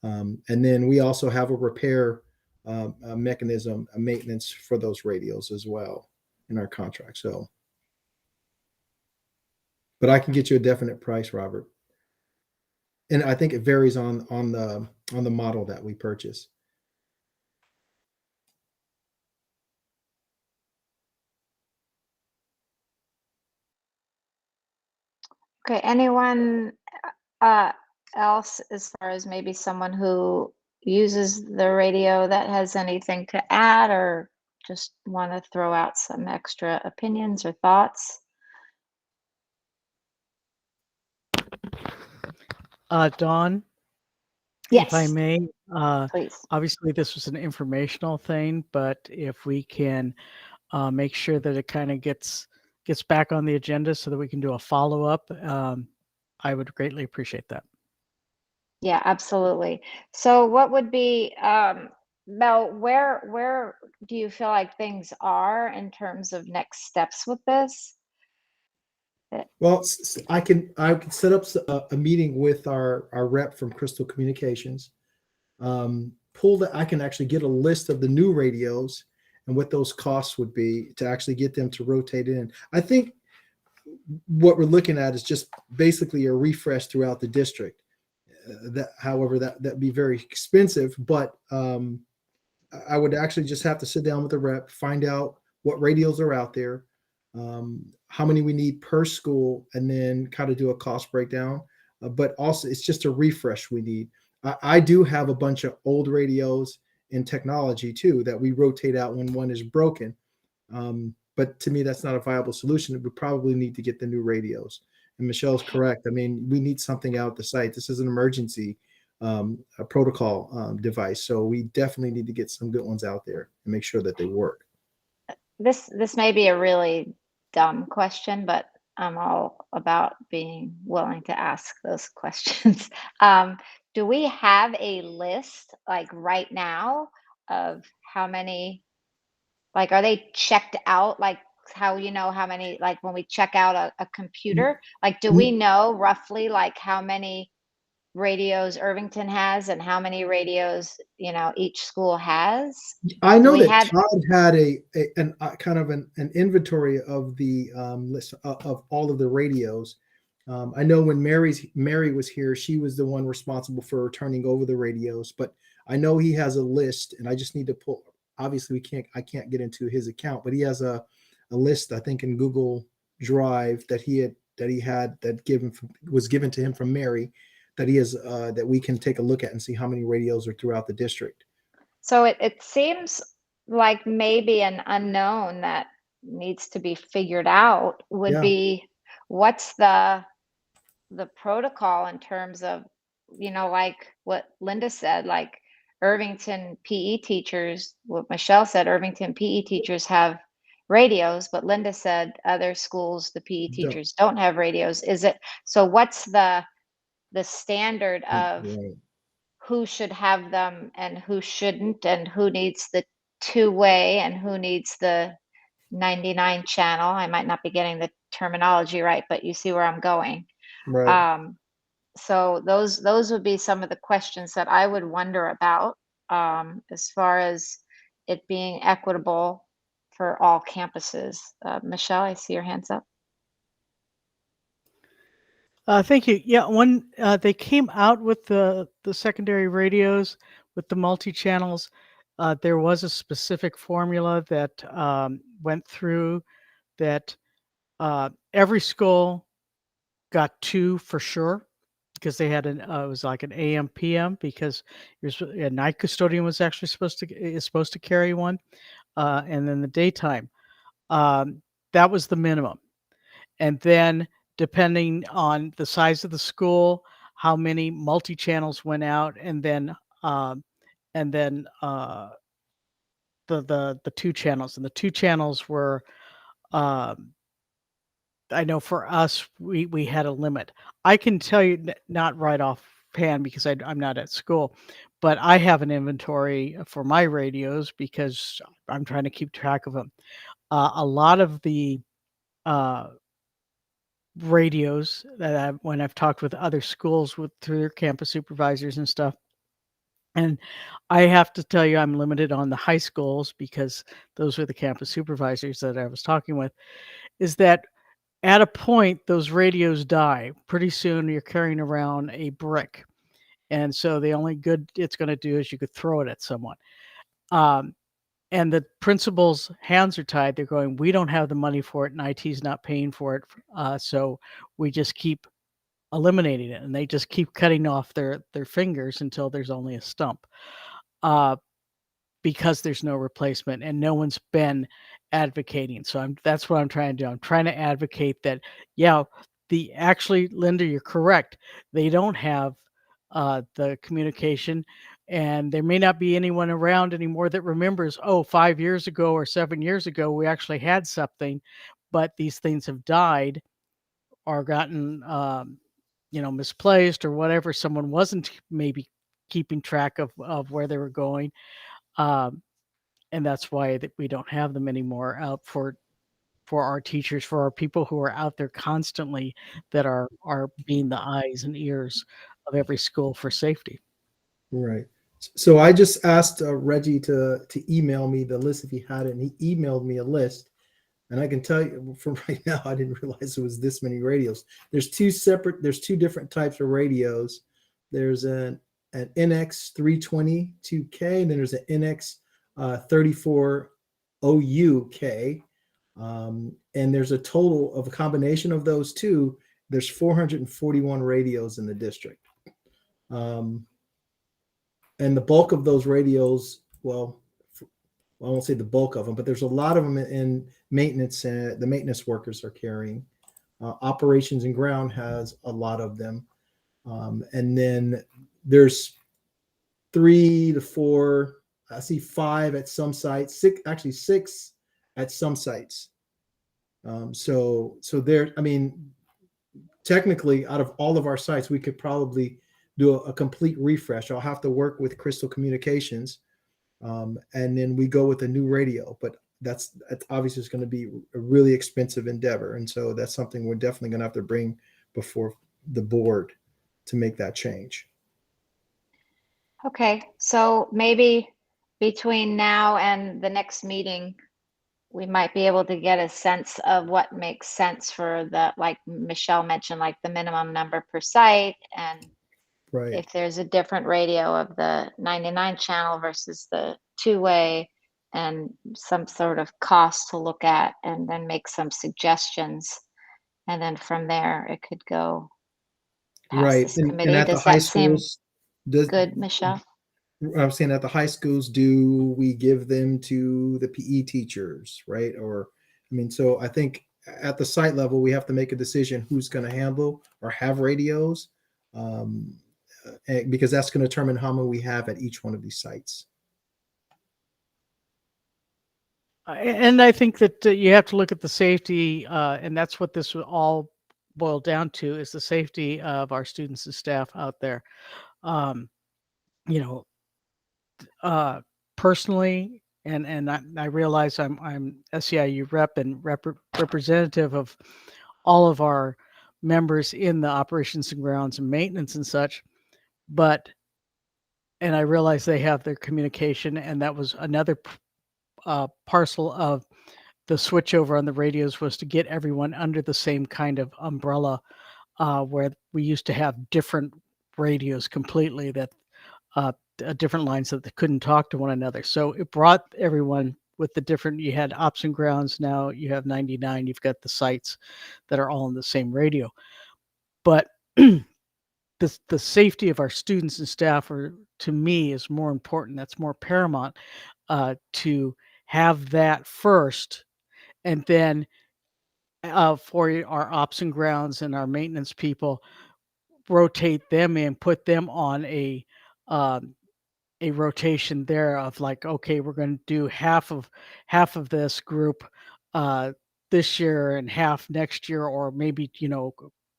And then we also have a repair mechanism, a maintenance for those radios as well in our contract. So, but I can get you a definite price, Robert. And I think it varies on the model that we purchase. Okay, anyone else, as far as maybe someone who uses the radio, that has anything to add, or just want to throw out some extra opinions or thoughts? Dawn, Yes. if I may, Please. obviously this was an informational thing, but if we can make sure that it kind of gets back on the agenda so that we can do a follow-up, I would greatly appreciate that. Yeah, absolutely. So what would be, Mel, where do you feel like things are in terms of next steps with this? Well, I can set up a meeting with our rep from Crystal Communications. Pull that I can actually get a list of the new radios and what those costs would be to actually get them to rotate in. I think what we're looking at is just basically a refresh throughout the district. However, that'd be very expensive, but I would actually just have to sit down with the rep, find out what radios are out there, how many we need per school, and then kind of do a cost breakdown. But also, it's just a refresh we need. I do have a bunch of old radios in technology too that we rotate out when one is broken. But to me, that's not a viable solution. We probably need to get the new radios. And Michelle's correct. I mean, we need something out at the site. This is an emergency a protocol device. So we definitely need to get some good ones out there and make sure that they work. This may be a really dumb question, but I'm all about being willing to ask those questions. Do we have a list like right now of how many, like, are they checked out? Like how, how many, like when we check out a computer, like, do we know roughly like how many radios Irvington has and how many radios, each school has? I Do know we that have, Todd had an kind of an inventory of the list of all of the radios. I know when Mary was here, she was the one responsible for turning over the radios. But I know he has a list, and I just need to pull. Obviously, I can't get into his account, but he has a list, I think, in Google Drive that he had was given to him from Mary, that he has that we can take a look at and see how many radios are throughout the district. so it seems like maybe an unknown that needs to be figured out would Yeah. be what's the protocol in terms of, like what Linda said, like Irvington PE teachers, what Michelle said, Irvington PE teachers have radios, but Linda said other schools, the PE teachers don't have radios. Is it, so what's the standard of Right. who should have them and who shouldn't, and who needs the two-way and who needs the 99 channel? I might not be getting the terminology right, but you see where I'm going. Right. So those would be some of the questions that I would wonder about, as far as it being equitable for all campuses. Michelle, I see your hands up. Thank you. Yeah, when they came out with the secondary radios with the multi-channels, there was a specific formula that went through that every school got 2 for sure, because they had it was like an AM PM, because a night custodian was actually supposed to carry one, and then the daytime. That was the minimum. And then depending on the size of the school, how many multi-channels went out, and then the 2 channels. And the 2 channels were, I know for us, we had a limit. I can tell you not right offhand because I'm not at school, but I have an inventory for my radios because I'm trying to keep track of them. A lot of the radios that when I've talked with other schools through their campus supervisors and stuff. And I have to tell you, I'm limited on the high schools because those were the campus supervisors that I was talking with, is that at a point, those radios die. Pretty soon you're carrying around a brick. And so the only good it's going to do is you could throw it at someone. And the principal's hands are tied. They're going, we don't have the money for it, and IT's not paying for it. So we just keep eliminating it, and they just keep cutting off their fingers until there's only a stump, because there's no replacement and no one's been advocating. So that's what I'm trying to do. I'm trying to advocate that, yeah, actually, Linda, you're correct. They don't have the communication, and there may not be anyone around anymore that remembers, 5 years ago or 7 years ago, we actually had something, but these things have died or gotten misplaced or whatever, someone wasn't maybe keeping track of where they were going. And that's why that we don't have them anymore out for our teachers, for our people who are out there constantly, that are being the eyes and ears of every school for safety. Right. So I just asked Reggie to email me the list if he had it, and he emailed me a list. And I can tell you from right now, I didn't realize it was this many radios. There's two different types of radios. There's an NX 320-2K, and then there's an NX 34OUK. And there's a total of a combination of those two. There's 441 radios in the district. And the bulk of those radios, well, I won't say the bulk of them, but there's a lot of them in maintenance. The maintenance workers are carrying. Operations and ground has a lot of them. And then there's 3 to 4, I see 5 at some sites, 6 at some sites. So there, I mean, technically out of all of our sites, we could probably do a complete refresh. I'll have to work with Crystal Communications. And then we go with a new radio, but that's obviously it's going to be a really expensive endeavor. And so that's something we're definitely going to have to bring before the board to make that change. Okay, so maybe between now and the next meeting, we might be able to get a sense of what makes sense for the, like Michelle mentioned, like the minimum number per site, and Right. if there's a different radio of the 99 channel versus the two-way, and some sort of cost to look at, and then make some suggestions. And then from there, it could go past Right. this And committee. at the Does high that seem schools, does, good, Michelle? I'm saying at the high schools, do we give them to the PE teachers, right? Or, I mean, so I think at the site level, we have to make a decision who's going to handle or have radios, because that's going to determine how many we have at each one of these sites. And I think that you have to look at the safety, and that's what this would all boil down to, is the safety of our students and staff out there. Personally, and I realize I'm SEIU rep and representative of all of our members in the operations and grounds and maintenance and such, and I realize they have their communication, and that was another parcel of the switchover on the radios, was to get everyone under the same kind of umbrella, where we used to have different radios completely, that different lines that they couldn't talk to one another. So it brought everyone with the different, you had ops and grounds, now you have 99, you've got the sites that are all on the same radio. But the safety of our students and staff, to me, is more important. That's more paramount, to have that first, and then for our ops and grounds and our maintenance people, rotate them in, put them on a rotation there of like, okay, we're going to do half of this group this year and half next year, or maybe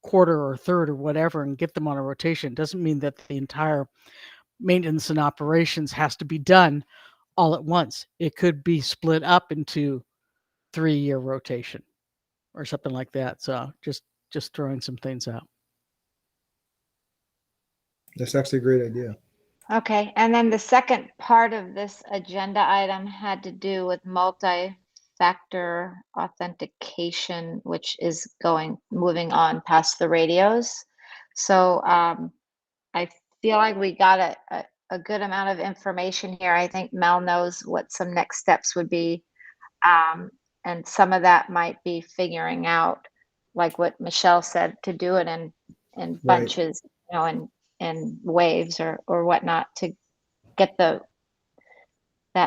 quarter or third or whatever, and get them on a rotation. Doesn't mean that the entire maintenance and operations has to be done all at once. It could be split up into 3-year rotation or something like that. So just throwing some things out. That's actually a great idea. Okay, and then the second part of this agenda item had to do with multi-factor authentication, which is moving on past the radios. So I feel like we got a good amount of information here. I think Mel knows what some next steps would be. And some of that might be figuring out, like what Michelle said, to do it in bunches, in waves or whatnot, to get that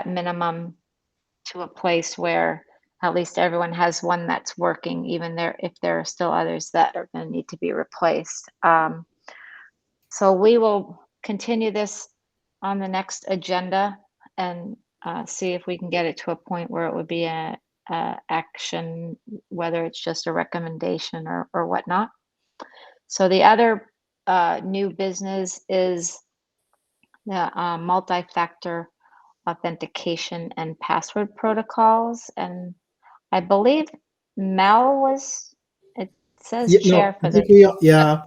minimum to a place where at least everyone has one that's working, even if there are still others that are going to need to be replaced. So we will continue this on the next agenda and see if we can get it to a point where it would be a action, whether it's just a recommendation or whatnot. So the other new business is the multi-factor authentication and password protocols. And I believe Mel was, it says Yeah, chair no, for I think the, yeah.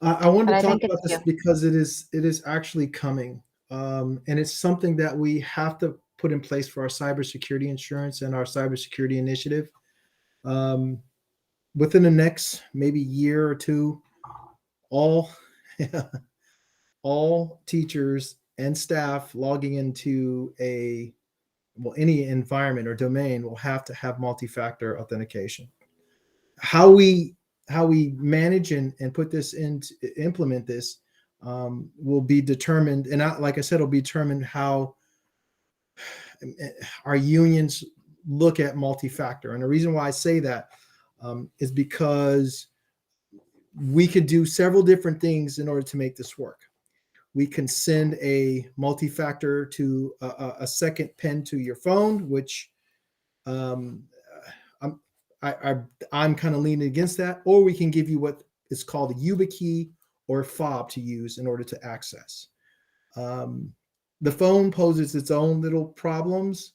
I wanted but to I talk think about it's this you. because it is actually coming. And it's something that we have to put in place for our cybersecurity insurance and our cybersecurity initiative. Within the next maybe year or two, all all teachers and staff logging into any environment or domain will have to have multi-factor authentication. How we manage and put this in, implement this, will be determined, and like I said, it'll be determined how our unions look at multi-factor. And the reason why I say that is because we could do several different things in order to make this work. We can send a multi-factor to a second pin to your phone, which I'm kind of leaning against that. Or we can give you what is called a YubiKey or fob to use in order to access. The phone poses its own little problems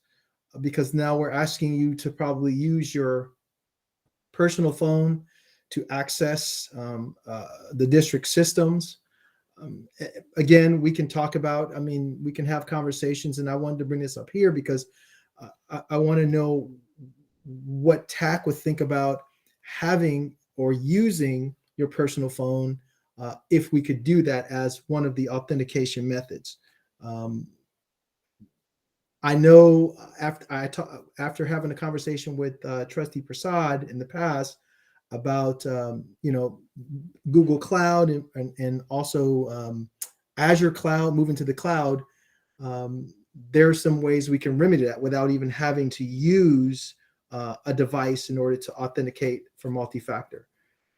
because now we're asking you to probably use your personal phone to access the district systems. Again, we can talk about, we can have conversations, and I wanted to bring this up here because I want to know what TAC would think about having or using your personal phone if we could do that as one of the authentication methods. I know after having a conversation with Trustee Prasad in the past about Google Cloud and also Azure Cloud, moving to the cloud, there's some ways we can remedy that without even having to use a device in order to authenticate for multi-factor.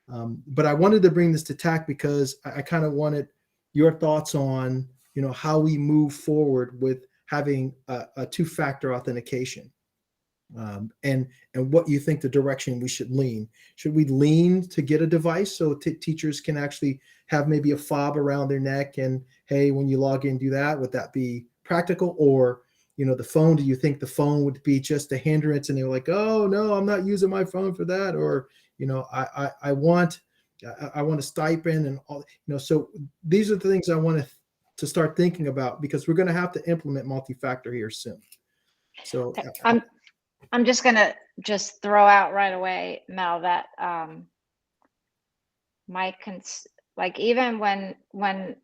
But I wanted to bring this to TAC because I kind of wanted your thoughts on how we move forward with having a two-factor authentication. And what you think the direction we should lean. Should we lean to get a device so teachers can actually have maybe a fob around their neck and, hey, when you log in, do that? Would that be practical? Or, the phone, do you think the phone would be just a hindrance and they're like, oh, no, I'm not using my phone for that? Or, I want a stipend and all, so these are the things I want to start thinking about because we're going to have to implement multi-factor here soon. So I'm just gonna throw out right away, Mel, that even when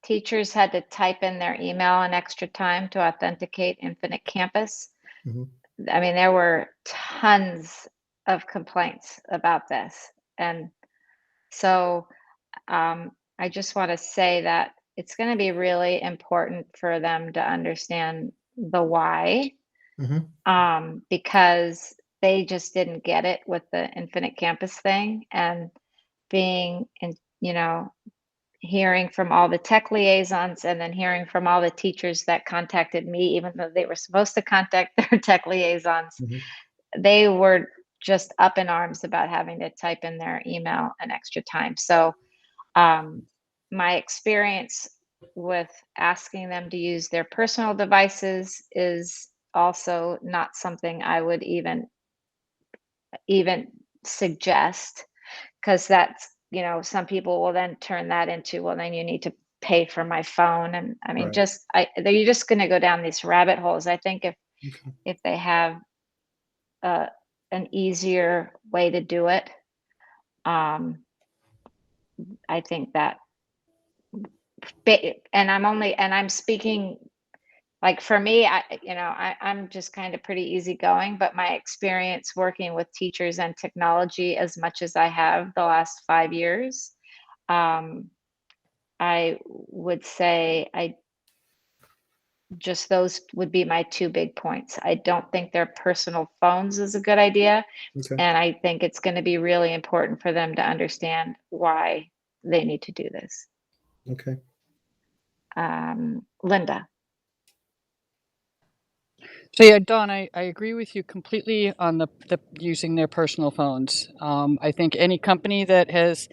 teachers had to type in their email an extra time to authenticate Infinite Campus, there were tons of complaints about this. And so I just want to say that it's going to be really important for them to understand the why. Because they just didn't get it with the Infinite Campus thing, and being in, hearing from all the tech liaisons and then hearing from all the teachers that contacted me, even though they were supposed to contact their tech liaisons, they were just up in arms about having to type in their email an extra time. So my experience with asking them to use their personal devices is also not something I would even suggest, because that's, some people will then turn that into, well, then you need to pay for my phone. And Right. you're just going to go down these rabbit holes. I think if they have an easier way to do it, I think that, and I'm speaking, like, for me, I'm just kind of pretty easygoing, but my experience working with teachers and technology as much as I have the last 5 years, I would say those would be my two big points. I don't think their personal phones is a good idea. Okay. And I think it's going to be really important for them to understand why they need to do this. Okay. Linda. So yeah, Dawn, I agree with you completely on the using their personal phones. I think any company that has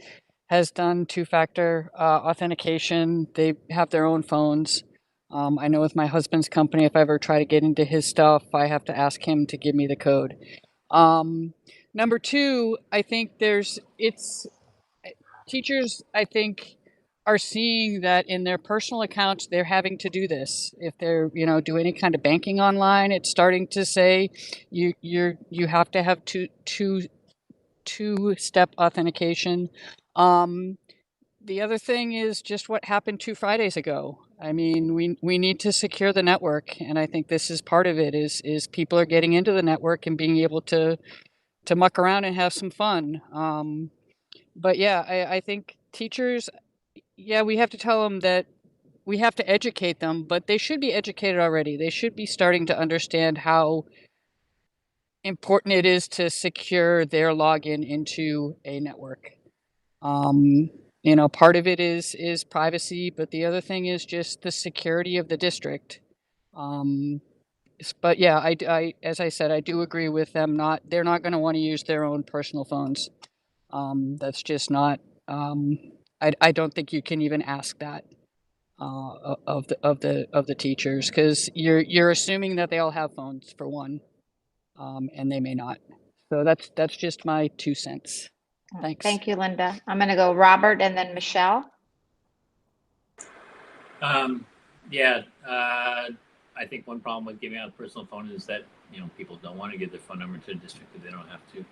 has done two-factor authentication. They have their own phones. I know with my husband's company, if I ever try to get into his stuff, I have to ask him to give me the code. Number two, I think teachers, I think, are seeing that in their personal accounts, they're having to do this. If they're, do any kind of banking online, it's starting to say you have to have two-step authentication. The other thing is just what happened 2 Fridays ago. I mean, we need to secure the network, and I think this is part of it. Is people are getting into the network and being able to muck around and have some fun. But yeah, I think teachers, yeah, we have to tell them that we have to educate them, but they should be educated already. They should be starting to understand how important it is to secure their login into a network. Part of it is privacy, but the other thing is just the security of the district. But yeah, I as I said, I do agree with them. They're not going to want to use their own personal phones. That's just not. I don't think you can even ask that of the teachers, because you're assuming that they all have phones for one, and they may not. So that's just my 2 cents. Thanks. Thank you, Linda. I'm going to go Robert and then Michelle. I think one problem with giving out a personal phone is that people don't want to give their phone number to the district if they don't have to.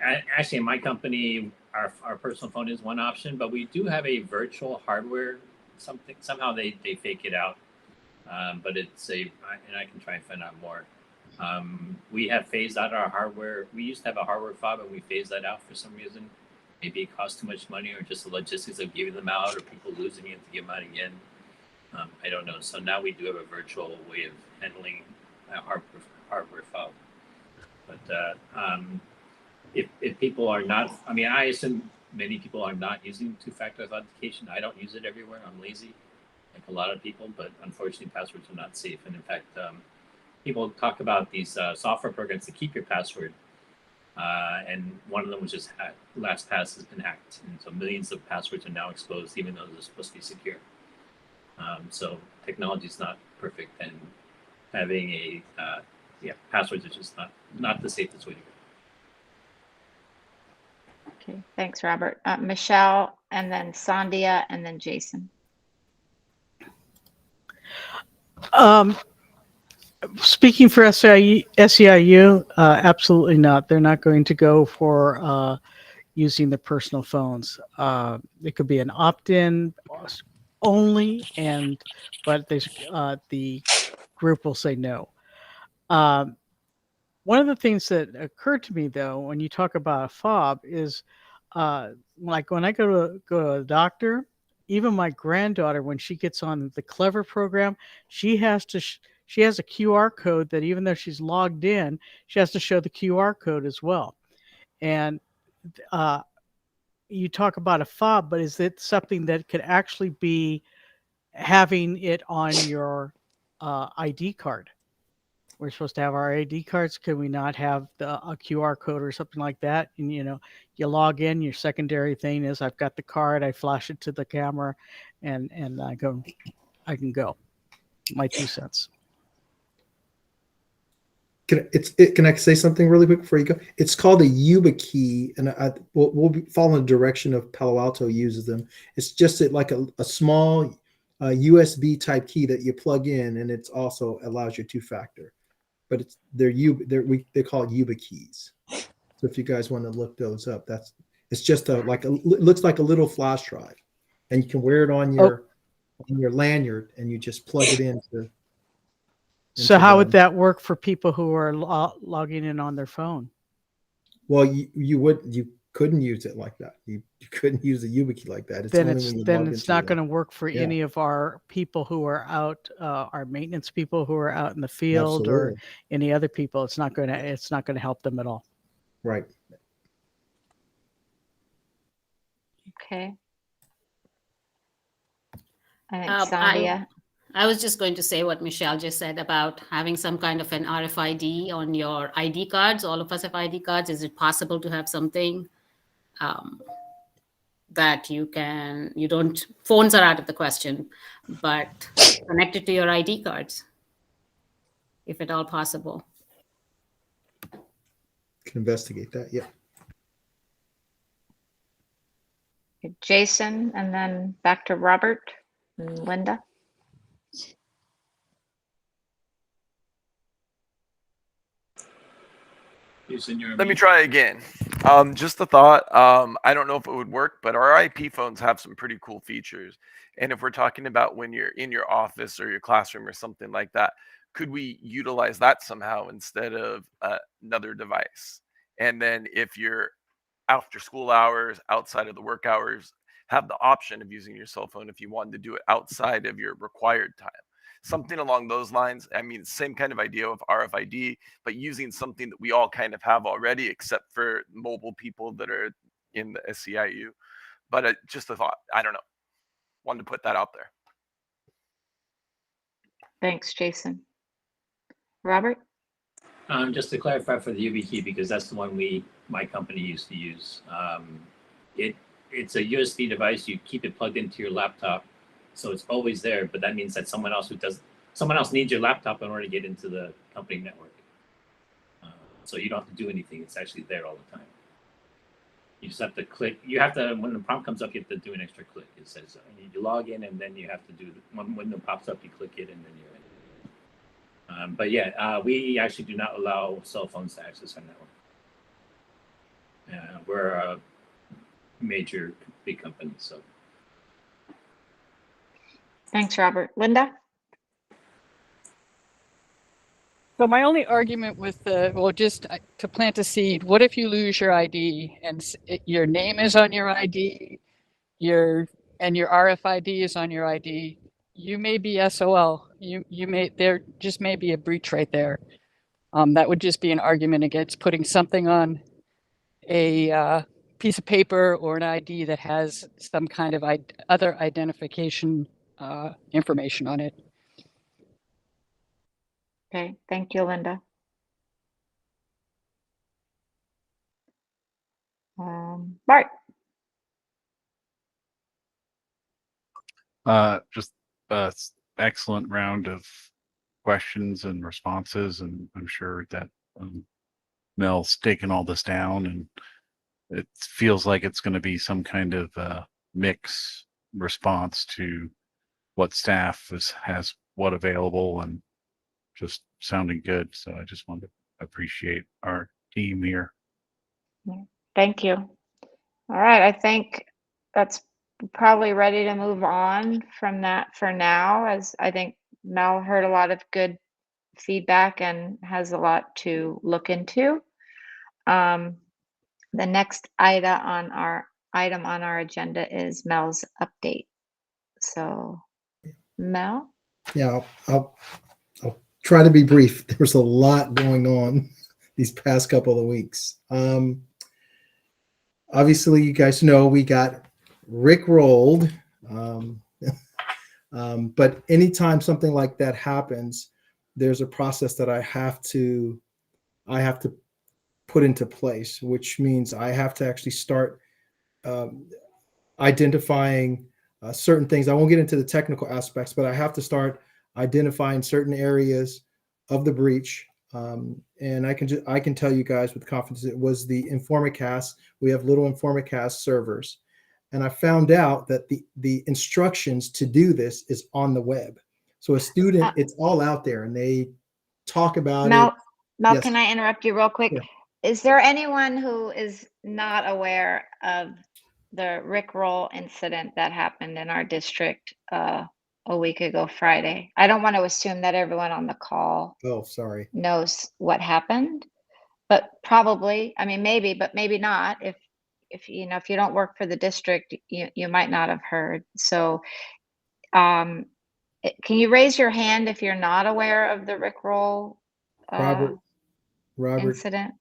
Actually, in my company, our personal phone is one option, but we do have a virtual hardware. Somehow they fake it out, but it's and I can try and find out more. We have phased out our hardware. We used to have a hardware fob, and we phased that out for some reason. Maybe it cost too much money, or just the logistics of giving them out, or people losing it to give them out again. I don't know. So now we do have a virtual way of handling a hardware fob. But if people are not, I assume many people are not using two-factor authentication. I don't use it everywhere. I'm lazy, like a lot of people, but unfortunately, passwords are not safe. And in fact, people talk about these software programs to keep your password. And one of them was just hacked. LastPass has been hacked. And so millions of passwords are now exposed, even though they're supposed to be secure. So technology is not perfect, and having passwords are just not the safest way to go. Okay, thanks, Robert. Michelle, and then Sandhya, and then Jason. Speaking for SEIU, absolutely not. They're not going to go for using the personal phones. It could be an opt-in only, but the group will say no. One of the things that occurred to me, though, when you talk about a fob is like when I go to a doctor, even my granddaughter, when she gets on the Clever program, she has a QR code that even though she's logged in, she has to show the QR code as well. And you talk about a fob, but is it something that could actually be having it on your ID card? We're supposed to have our ID cards. Could we not have a QR code or something like that? And you log in. Your secondary thing is I've got the card. I flash it to the camera, and I can go. My 2 cents. Can I say something really quick before you go? It's called a YubiKey, and we'll follow the direction of Palo Alto uses them. It's just like a small USB type key that you plug in, and it's also allows you two-factor. But they call it YubiKeys. So if you guys want to look those up, it's just it looks like a little flash drive, and you can wear it on your lanyard, and you just plug it into. So how would that work for people who are logging in on their phone? Well, you couldn't use it like that. You couldn't use a YubiKey like that. It's not going to work for any of our people who are out, our maintenance people who are out in the field. Absolutely. Or any other people. It's not going to help them at all. Right. Okay. I think Sandhya. I was just going to say what Michelle just said about having some kind of an RFID on your ID cards. All of us have ID cards. Is it possible to have something that phones are out of the question, but connect it to your ID cards, if at all possible. Can investigate that. Yeah. Jason, and then back to Robert and Linda. Jason, you're on Let me mute. try again. Just a thought. I don't know if it would work, but our IP phones have some pretty cool features. And if we're talking about when you're in your office or your classroom or something like that, could we utilize that somehow instead of another device? And then if you're after school hours, outside of the work hours, have the option of using your cell phone if you wanted to do it outside of your required time. Something along those lines. I mean, same kind of idea of RFID, but using something that we all kind of have already, except for mobile people that are in the SEIU. But just a thought. I don't know. Wanted to put that out there. Thanks, Jason. Robert? Just to clarify for the YubiKey, because that's the one my company used to use. It's a USB device. You keep it plugged into your laptop, so it's always there. But that means that someone else needs your laptop in order to get into the company network. So you don't have to do anything. It's actually there all the time. You just have to click. You have to, when the prompt comes up, you have to do an extra click. It says you log in, and then you have to do when window pops up, you click it, and then you're in. But yeah, we actually do not allow cell phones to access our network. We're a major big company, so. Thanks, Robert. Linda? So my only argument with just to plant a seed, what if you lose your ID and your name is on your ID, your RFID is on your ID? You may be SOL. There just may be a breach right there. That would just be an argument against putting something on a piece of paper or an ID that has some kind of other identification information on it. Okay, thank you, Linda. Bart? Just excellent round of questions and responses, and I'm sure that Mel's taken all this down, and it feels like it's going to be some kind of mix response to what staff has what available, and just sounding good. So I just want to appreciate our team here. Thank you. All right, I think that's probably ready to move on from that for now, as I think Mel heard a lot of good feedback and has a lot to look into. The next item on our agenda is Mel's update. So, Mel? Yeah, I'll try to be brief. There's a lot going on these past couple of weeks. Obviously, you guys know we got rickrolled. But anytime something like that happens, there's a process that I have to put into place, which means I have to actually start identifying certain things. I won't get into the technical aspects, but I have to start identifying certain areas of the breach. And I can tell you guys with confidence, it was the Informacast. We have little Informacast servers. And I found out that the instructions to do this is on the web. So a student, it's all out there, and they talk about it. Mel, Yes. can I interrupt you real quick? Yeah. Is there anyone who is not aware of the Rickroll incident that happened in our district a week ago Friday? I don't want to assume that everyone on the call knows what happened, but probably, I mean, maybe, but maybe not. If you don't work for the district, you might not have heard. So can you raise your hand if you're not aware of the Rickroll Robert incident?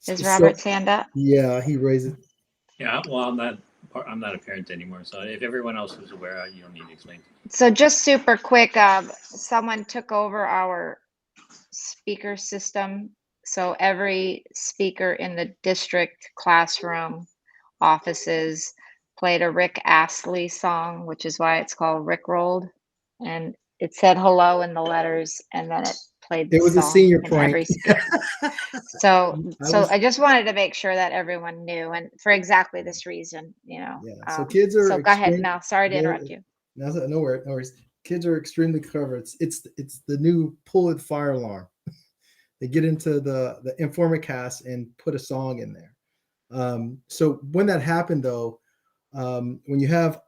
Is Robert's hand up? Yeah, he raised it. Yeah, well, I'm not a parent anymore, so if everyone else is aware, you don't need to explain. So just super quick, someone took over our speaker system. So every speaker in the district classroom, offices, played a Rick Astley song, which is why it's called Rick Rolled. And it said hello in the letters, and then it played the It was a song senior in prank. every speech. So, I was- I just wanted to make sure that everyone knew, and for exactly this reason, you know. Yeah. So kids are. So go ahead, extreme- Mel. Sorry to they're- interrupt you. No worries. Kids are extremely clever. It's the new pull it fire alarm. They get into the Informicast and put a song in there. So when that happened, though, when you have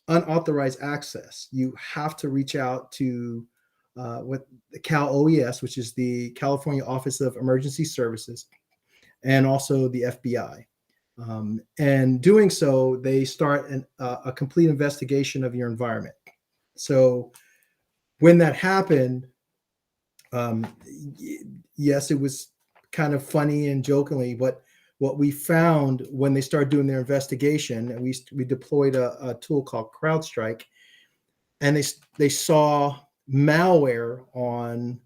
unauthorized access, you have to reach out to what the Cal OES, which is the California Office of Emergency Services, and also the FBI. And doing so, they start a complete investigation of your environment. So when that happened, yes, it was kind of funny and jokingly, but what we found when they started doing their investigation, and we deployed a tool called CrowdStrike, and they saw malware on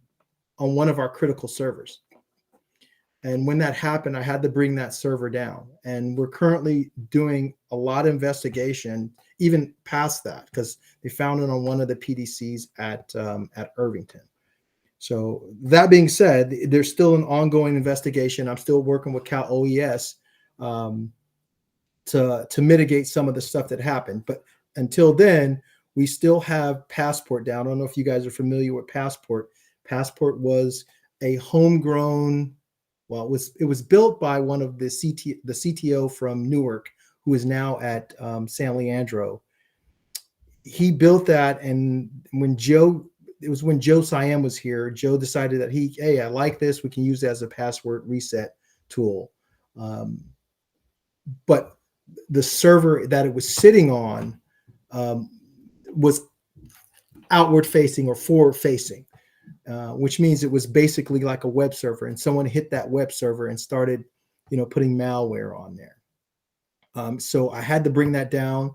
one of our critical servers. And when that happened, I had to bring that server down. And we're currently doing a lot of investigation, even past that, because they found it on one of the PDCs at Irvington. So that being said, there's still an ongoing investigation. I'm still working with Cal OES to mitigate some of the stuff that happened. But until then, we still have Passport down. I don't know if you guys are familiar with Passport. Passport was a homegrown. Well, it was built by one of the CTO from Newark, who is now at San Leandro. He built that, and when Joe Siam was here, Joe decided that hey, I like this. We can use it as a password reset tool. But the server that it was sitting on was outward facing or forward facing. Which means it was basically like a web server, and someone hit that web server and started, putting malware on there. So I had to bring that down.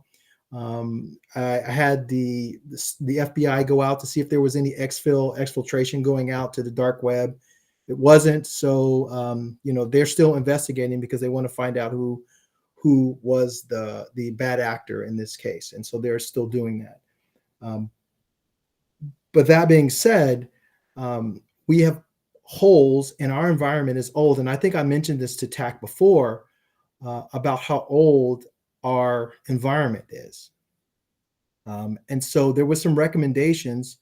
I had the FBI go out to see if there was any exfiltration going out to the dark web. It wasn't. So they're still investigating because they want to find out who was the bad actor in this case, and so they're still doing that. But that being said, we have holes, and our environment is old. And I think I mentioned this to TAC before about how old our environment is. And so there was some recommendations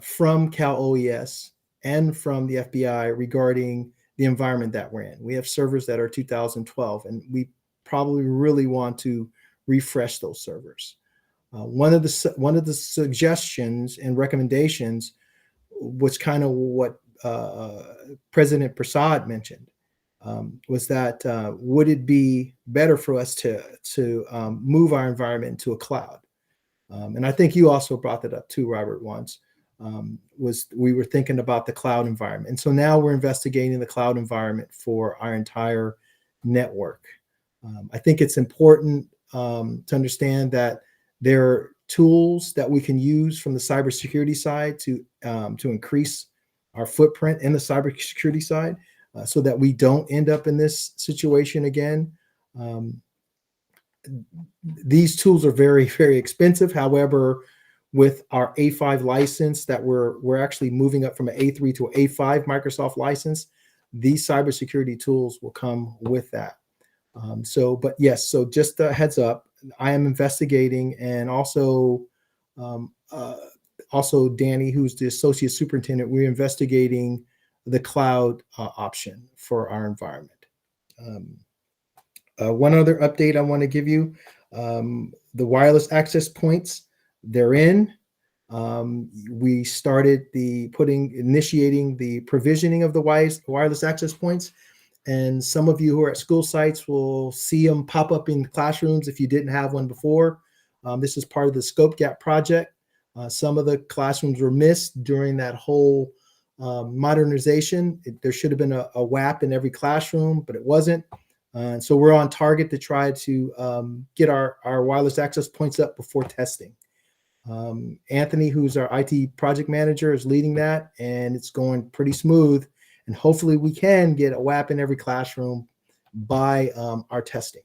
from Cal OES and from the FBI regarding the environment that we're in. We have servers that are 2012, and we probably really want to refresh those servers. One of the suggestions and recommendations was kind of what President Prasad mentioned, was that would it be better for us to move our environment into a cloud? And I think you also brought that up too, Robert, once, was we were thinking about the cloud environment. And so now we're investigating the cloud environment for our entire network. I think it's important to understand that there are tools that we can use from the cybersecurity side to increase our footprint in the cybersecurity side, so that we don't end up in this situation again. These tools are very, very expensive. However, with our A5 license that we're actually moving up from an A3 to an A5 Microsoft license, these cybersecurity tools will come with that. But yes, so just a heads up, I am investigating, and also Danny, who's the associate superintendent, we're investigating the cloud option for our environment. One other update I want to give you, the wireless access points, they're in. We started initiating the provisioning of the wireless access points. And some of you who are at school sites will see them pop up in classrooms if you didn't have one before. This is part of the Scope Gap project. Some of the classrooms were missed during that whole modernization. There should have been a WAP in every classroom, but it wasn't. So we're on target to try to get our wireless access points up before testing. Anthony, who's our IT project manager, is leading that, and it's going pretty smooth. And hopefully we can get a WAP in every classroom by our testing.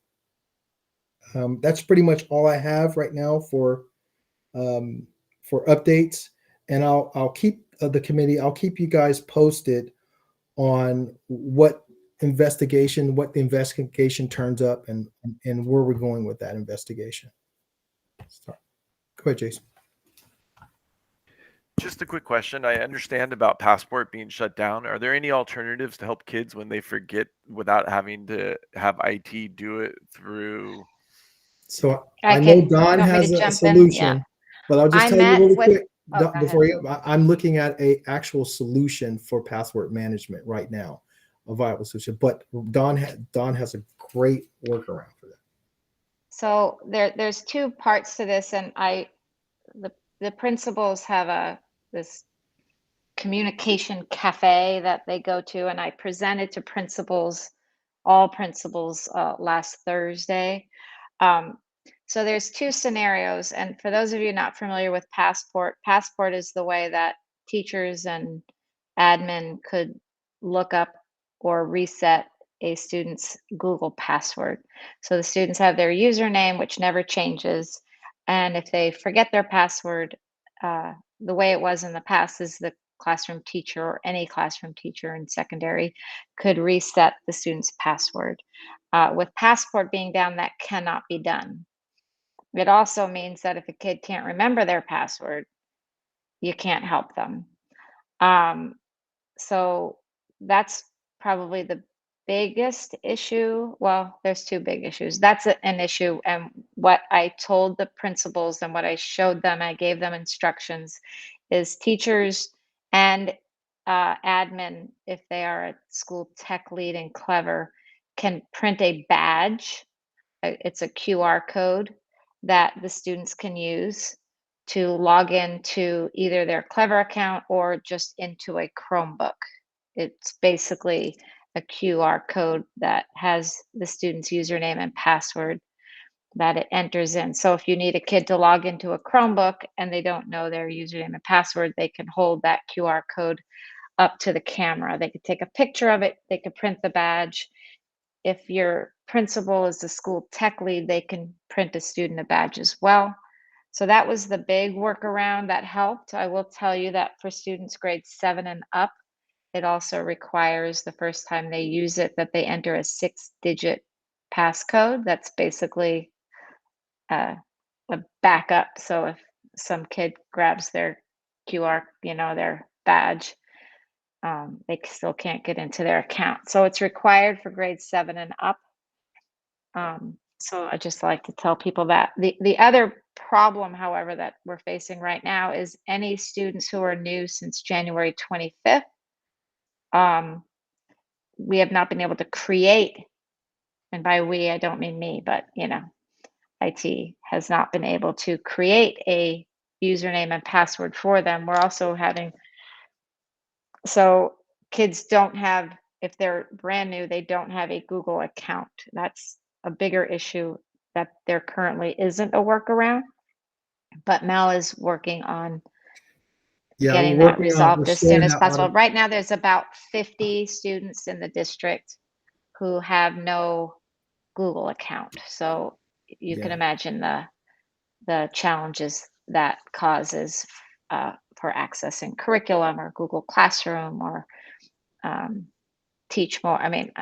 That's pretty much all I have right now for updates. And I'll keep the committee. I'll keep you guys posted on what the investigation turns up and where we're going with that investigation. So, go ahead, Jason. Just a quick question. I understand about Passport being shut down. Are there any alternatives to help kids when they forget without having to have IT do it through? So I know can- Don you want me has to a jump in? solution, Yeah. but I'll just I tell you met really with- quick Oh, Don, go before ahead. I'm looking at a actual solution for password management right now, a viable solution. But Don has a great workaround for that. So there's two parts to this, and the principals have this communication cafe that they go to, and I presented to all principals last Thursday. So there's two scenarios, and for those of you not familiar with Passport is the way that teachers and admin could look up or reset a student's Google password. So the students have their username, which never changes, and if they forget their password, the way it was in the past is the classroom teacher or any classroom teacher in secondary could reset the student's password. With Passport being down, that cannot be done. It also means that if a kid can't remember their password, you can't help them. So that's probably the biggest issue. Well, there's two big issues. That's an issue. And what I told the principals and what I showed them, I gave them instructions, is teachers and admin, if they are a school tech lead and Clever, can print a badge. It's a QR code that the students can use to log into either their Clever account or just into a Chromebook. It's basically a QR code that has the student's username and password that it enters in. So if you need a kid to log into a Chromebook and they don't know their username and password, they can hold that QR code up to the camera. They could take a picture of it, they could print the badge. If your principal is the school tech lead, they can print a student a badge as well. So that was the big workaround that helped. I will tell you that for students grades 7 and up, it also requires the first time they use it that they enter a 6-digit passcode. That's basically a backup. So if some kid grabs their QR, their badge, they still can't get into their account. So it's required for grades 7 and up. So I just like to tell people that. The other problem, however, that we're facing right now is any students who are new since January 25th. We have not been able to create, and by we, I don't mean me, but IT has not been able to create a username and password for them. We're also so kids don't have, if they're brand new, they don't have a Google account. That's a bigger issue that there currently isn't a workaround, but Mel is working on getting that resolved as soon as possible. Right now, there's about 50 students in the district who have no Google account. So you can imagine the challenges that causes for accessing curriculum or Google Classroom or Teach More. I mean,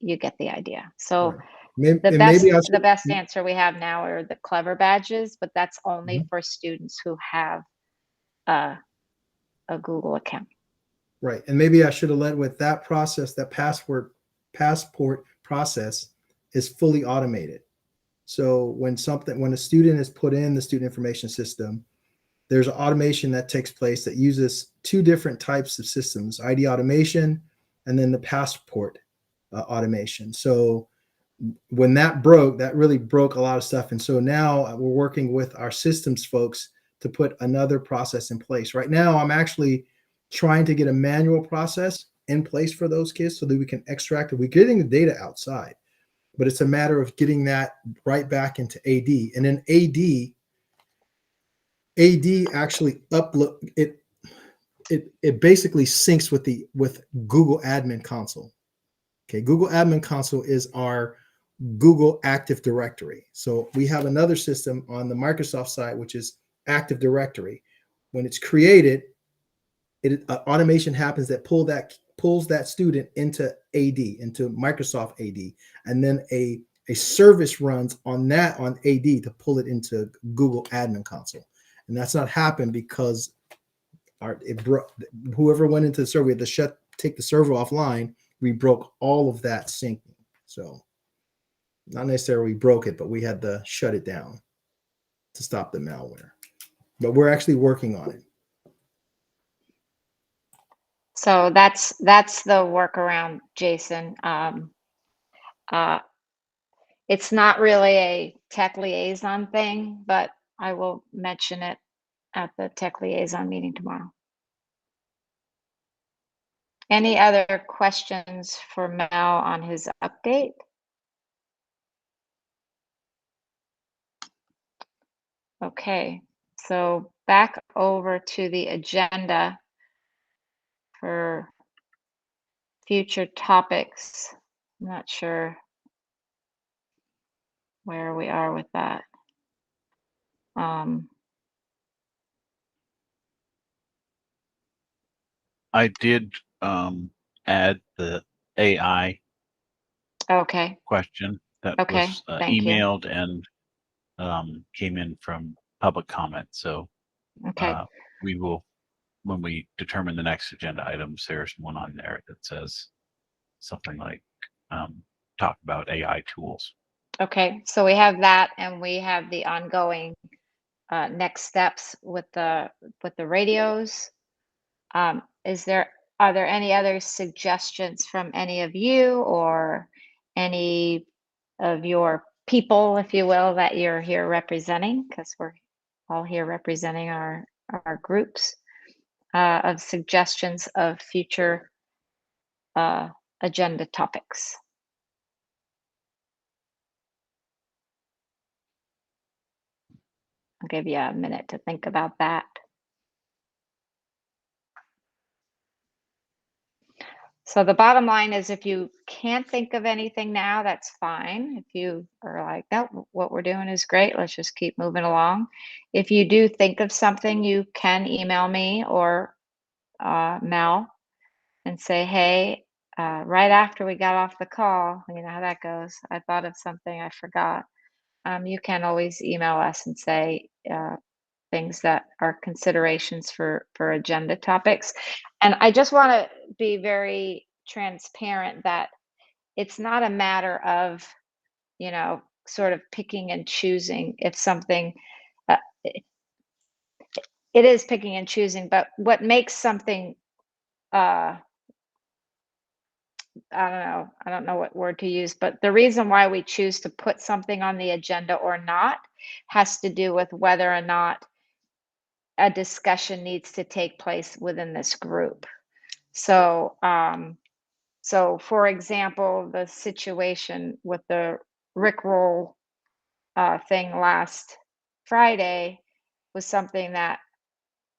you get the idea. So the best answer we have now are the Clever badges, but that's only for students who have a Google account. Right. And maybe I should have led with that process. That passport process is fully automated. So when a student is put in the student information system, there's an automation that takes place that uses two different types of systems: ID automation and then the passport automation. So when that broke, that really broke a lot of stuff. And so now we're working with our systems folks to put another process in place. Right now, I'm actually trying to get a manual process in place for those kids so that we can extract it. We're getting the data outside, but it's a matter of getting that right back into AD. And then AD actually upload it. It basically syncs with Google Admin Console. Okay, Google Admin Console is our Google Active Directory. So we have another system on the Microsoft side, which is Active Directory. When it's created, automation happens that pulls that student into AD, into Microsoft AD, and then a service runs on that on AD to pull it into Google Admin Console. And that's not happened because whoever went into the server, we had to take the server offline. We broke all of that syncing. So not necessarily broke it, but we had to shut it down to stop the malware. But we're actually working on it. So that's the workaround, Jason. It's not really a tech liaison thing, but I will mention it at the tech liaison meeting tomorrow. Any other questions for Mel on his update? Okay, so back over to the agenda for future topics. I'm not sure where we are with that. I did add the AI Okay, question that okay, was thank you. emailed and came in from public comment. So Okay, we will, when we determine the next agenda items, there's one on there that says something like talk about AI tools. okay, so we have that, and we have the ongoing next steps with the radios. Are there any other suggestions from any of you or any of your people, if you will, that you're here representing? Because we're all here representing our groups, of suggestions of future agenda topics. I'll give you a minute to think about that. So the bottom line is, if you can't think of anything now, that's fine. If you are like, no, what we're doing is great, let's just keep moving along. If you do think of something, you can email me or Mel and say, hey, right after we got off the call, you know how that goes, I thought of something, I forgot. You can always email us and say things that are considerations for agenda topics. And I just want to be very transparent that it's not a matter of, you know, sort of picking and choosing if something, it is picking and choosing, but what makes something, I don't know what word to use, but the reason why we choose to put something on the agenda or not has to do with whether or not a discussion needs to take place within this group. So, so for example, the situation with the Rickroll thing last Friday was something that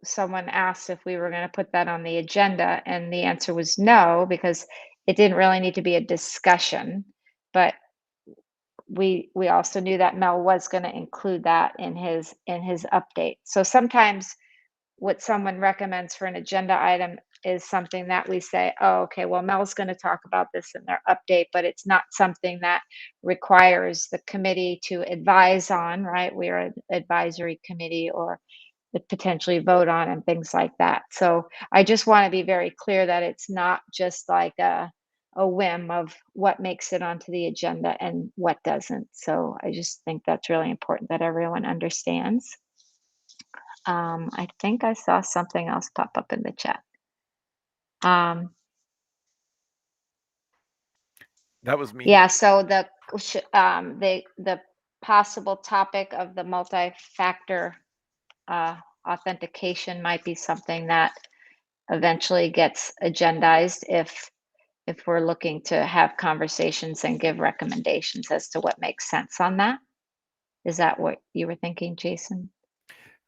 someone asked if we were going to put that on the agenda, and the answer was no, because it didn't really need to be a discussion. But we also knew that Mel was going to include that in his update. So sometimes what someone recommends for an agenda item is something that we say, oh, okay, well, Mel's going to talk about this in their update, but it's not something that requires the committee to advise on, right? We're an advisory committee, or potentially vote on and things like that. So I just want to be very clear that it's not just like a whim of what makes it onto the agenda and what doesn't. So I just think that's really important that everyone understands. I think I saw something else pop up in the chat. That was me. Yeah, so the possible topic of the multi-factor authentication might be something that eventually gets agendized if we're looking to have conversations and give recommendations as to what makes sense on that. Is that what you were thinking, Jason?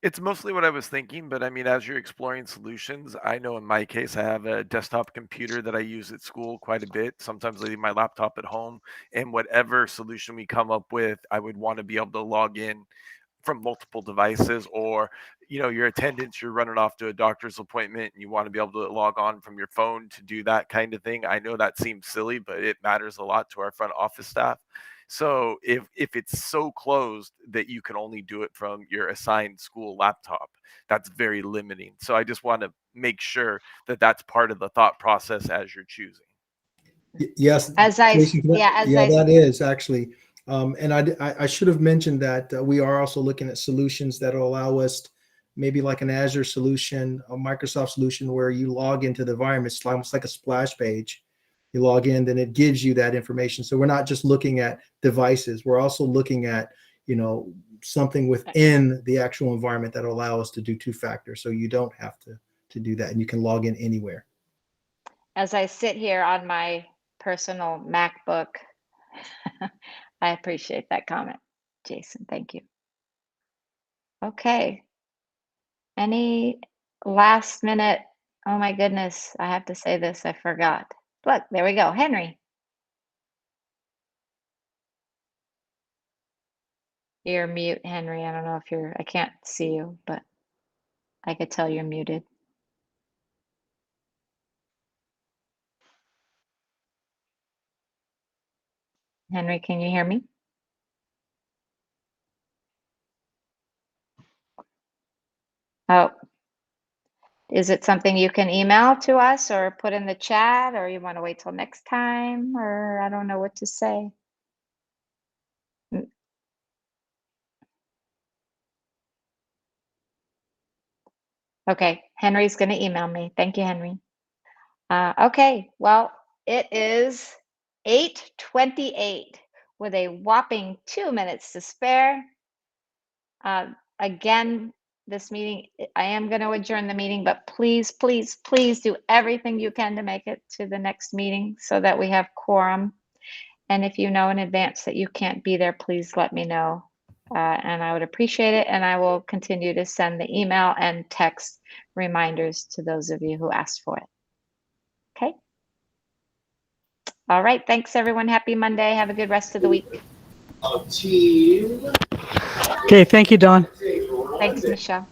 It's mostly what I was thinking, but I mean, as you're exploring solutions, I know in my case, I have a desktop computer that I use at school quite a bit. Sometimes I leave my laptop at home, and whatever solution we come up with, I would want to be able to log in from multiple devices, or your attendance, you're running off to a doctor's appointment and you want to be able to log on from your phone to do that kind of thing. I know that seems silly, but it matters a lot to our front office staff. So if it's so closed that you can only do it from your assigned school laptop, that's very limiting. So I just want to make sure that that's part of the thought process as you're choosing. Yes, As I, Tracy, yeah, that is actually. And I should have mentioned that we are also looking at solutions that will allow us maybe like an Azure solution, a Microsoft solution where you log into the environment. It's almost like a splash page. You log in, then it gives you that information. So we're not just looking at devices. We're also looking at, something within the actual environment that will allow us to do two-factor. So you don't have to do that, and you can log in anywhere. as I sit here on my personal MacBook, I appreciate that comment, Jason. Thank you. Okay. Any last minute? Oh my goodness, I have to say this. I forgot. Look, there we go. Henry. You're mute, Henry. I don't know if I can't see you, but I could tell you're muted. Henry, can you hear me? Oh, is it something you can email to us or put in the chat, or you want to wait till next time, or I don't know what to say. Okay, Henry's going to email me. Thank you, Henry. Okay, well, it is 8:28 with a whopping 2 minutes to spare. Again, this meeting, I am going to adjourn the meeting, but please, please, please do everything you can to make it to the next meeting so that we have quorum. And if you know in advance that you can't be there, please let me know. And I would appreciate it. And I will continue to send the email and text reminders to those of you who asked for it. Okay. All right. Thanks, everyone. Happy Monday. Have a good rest of the week. Okay, thank you, Dawn. Thanks, Michelle.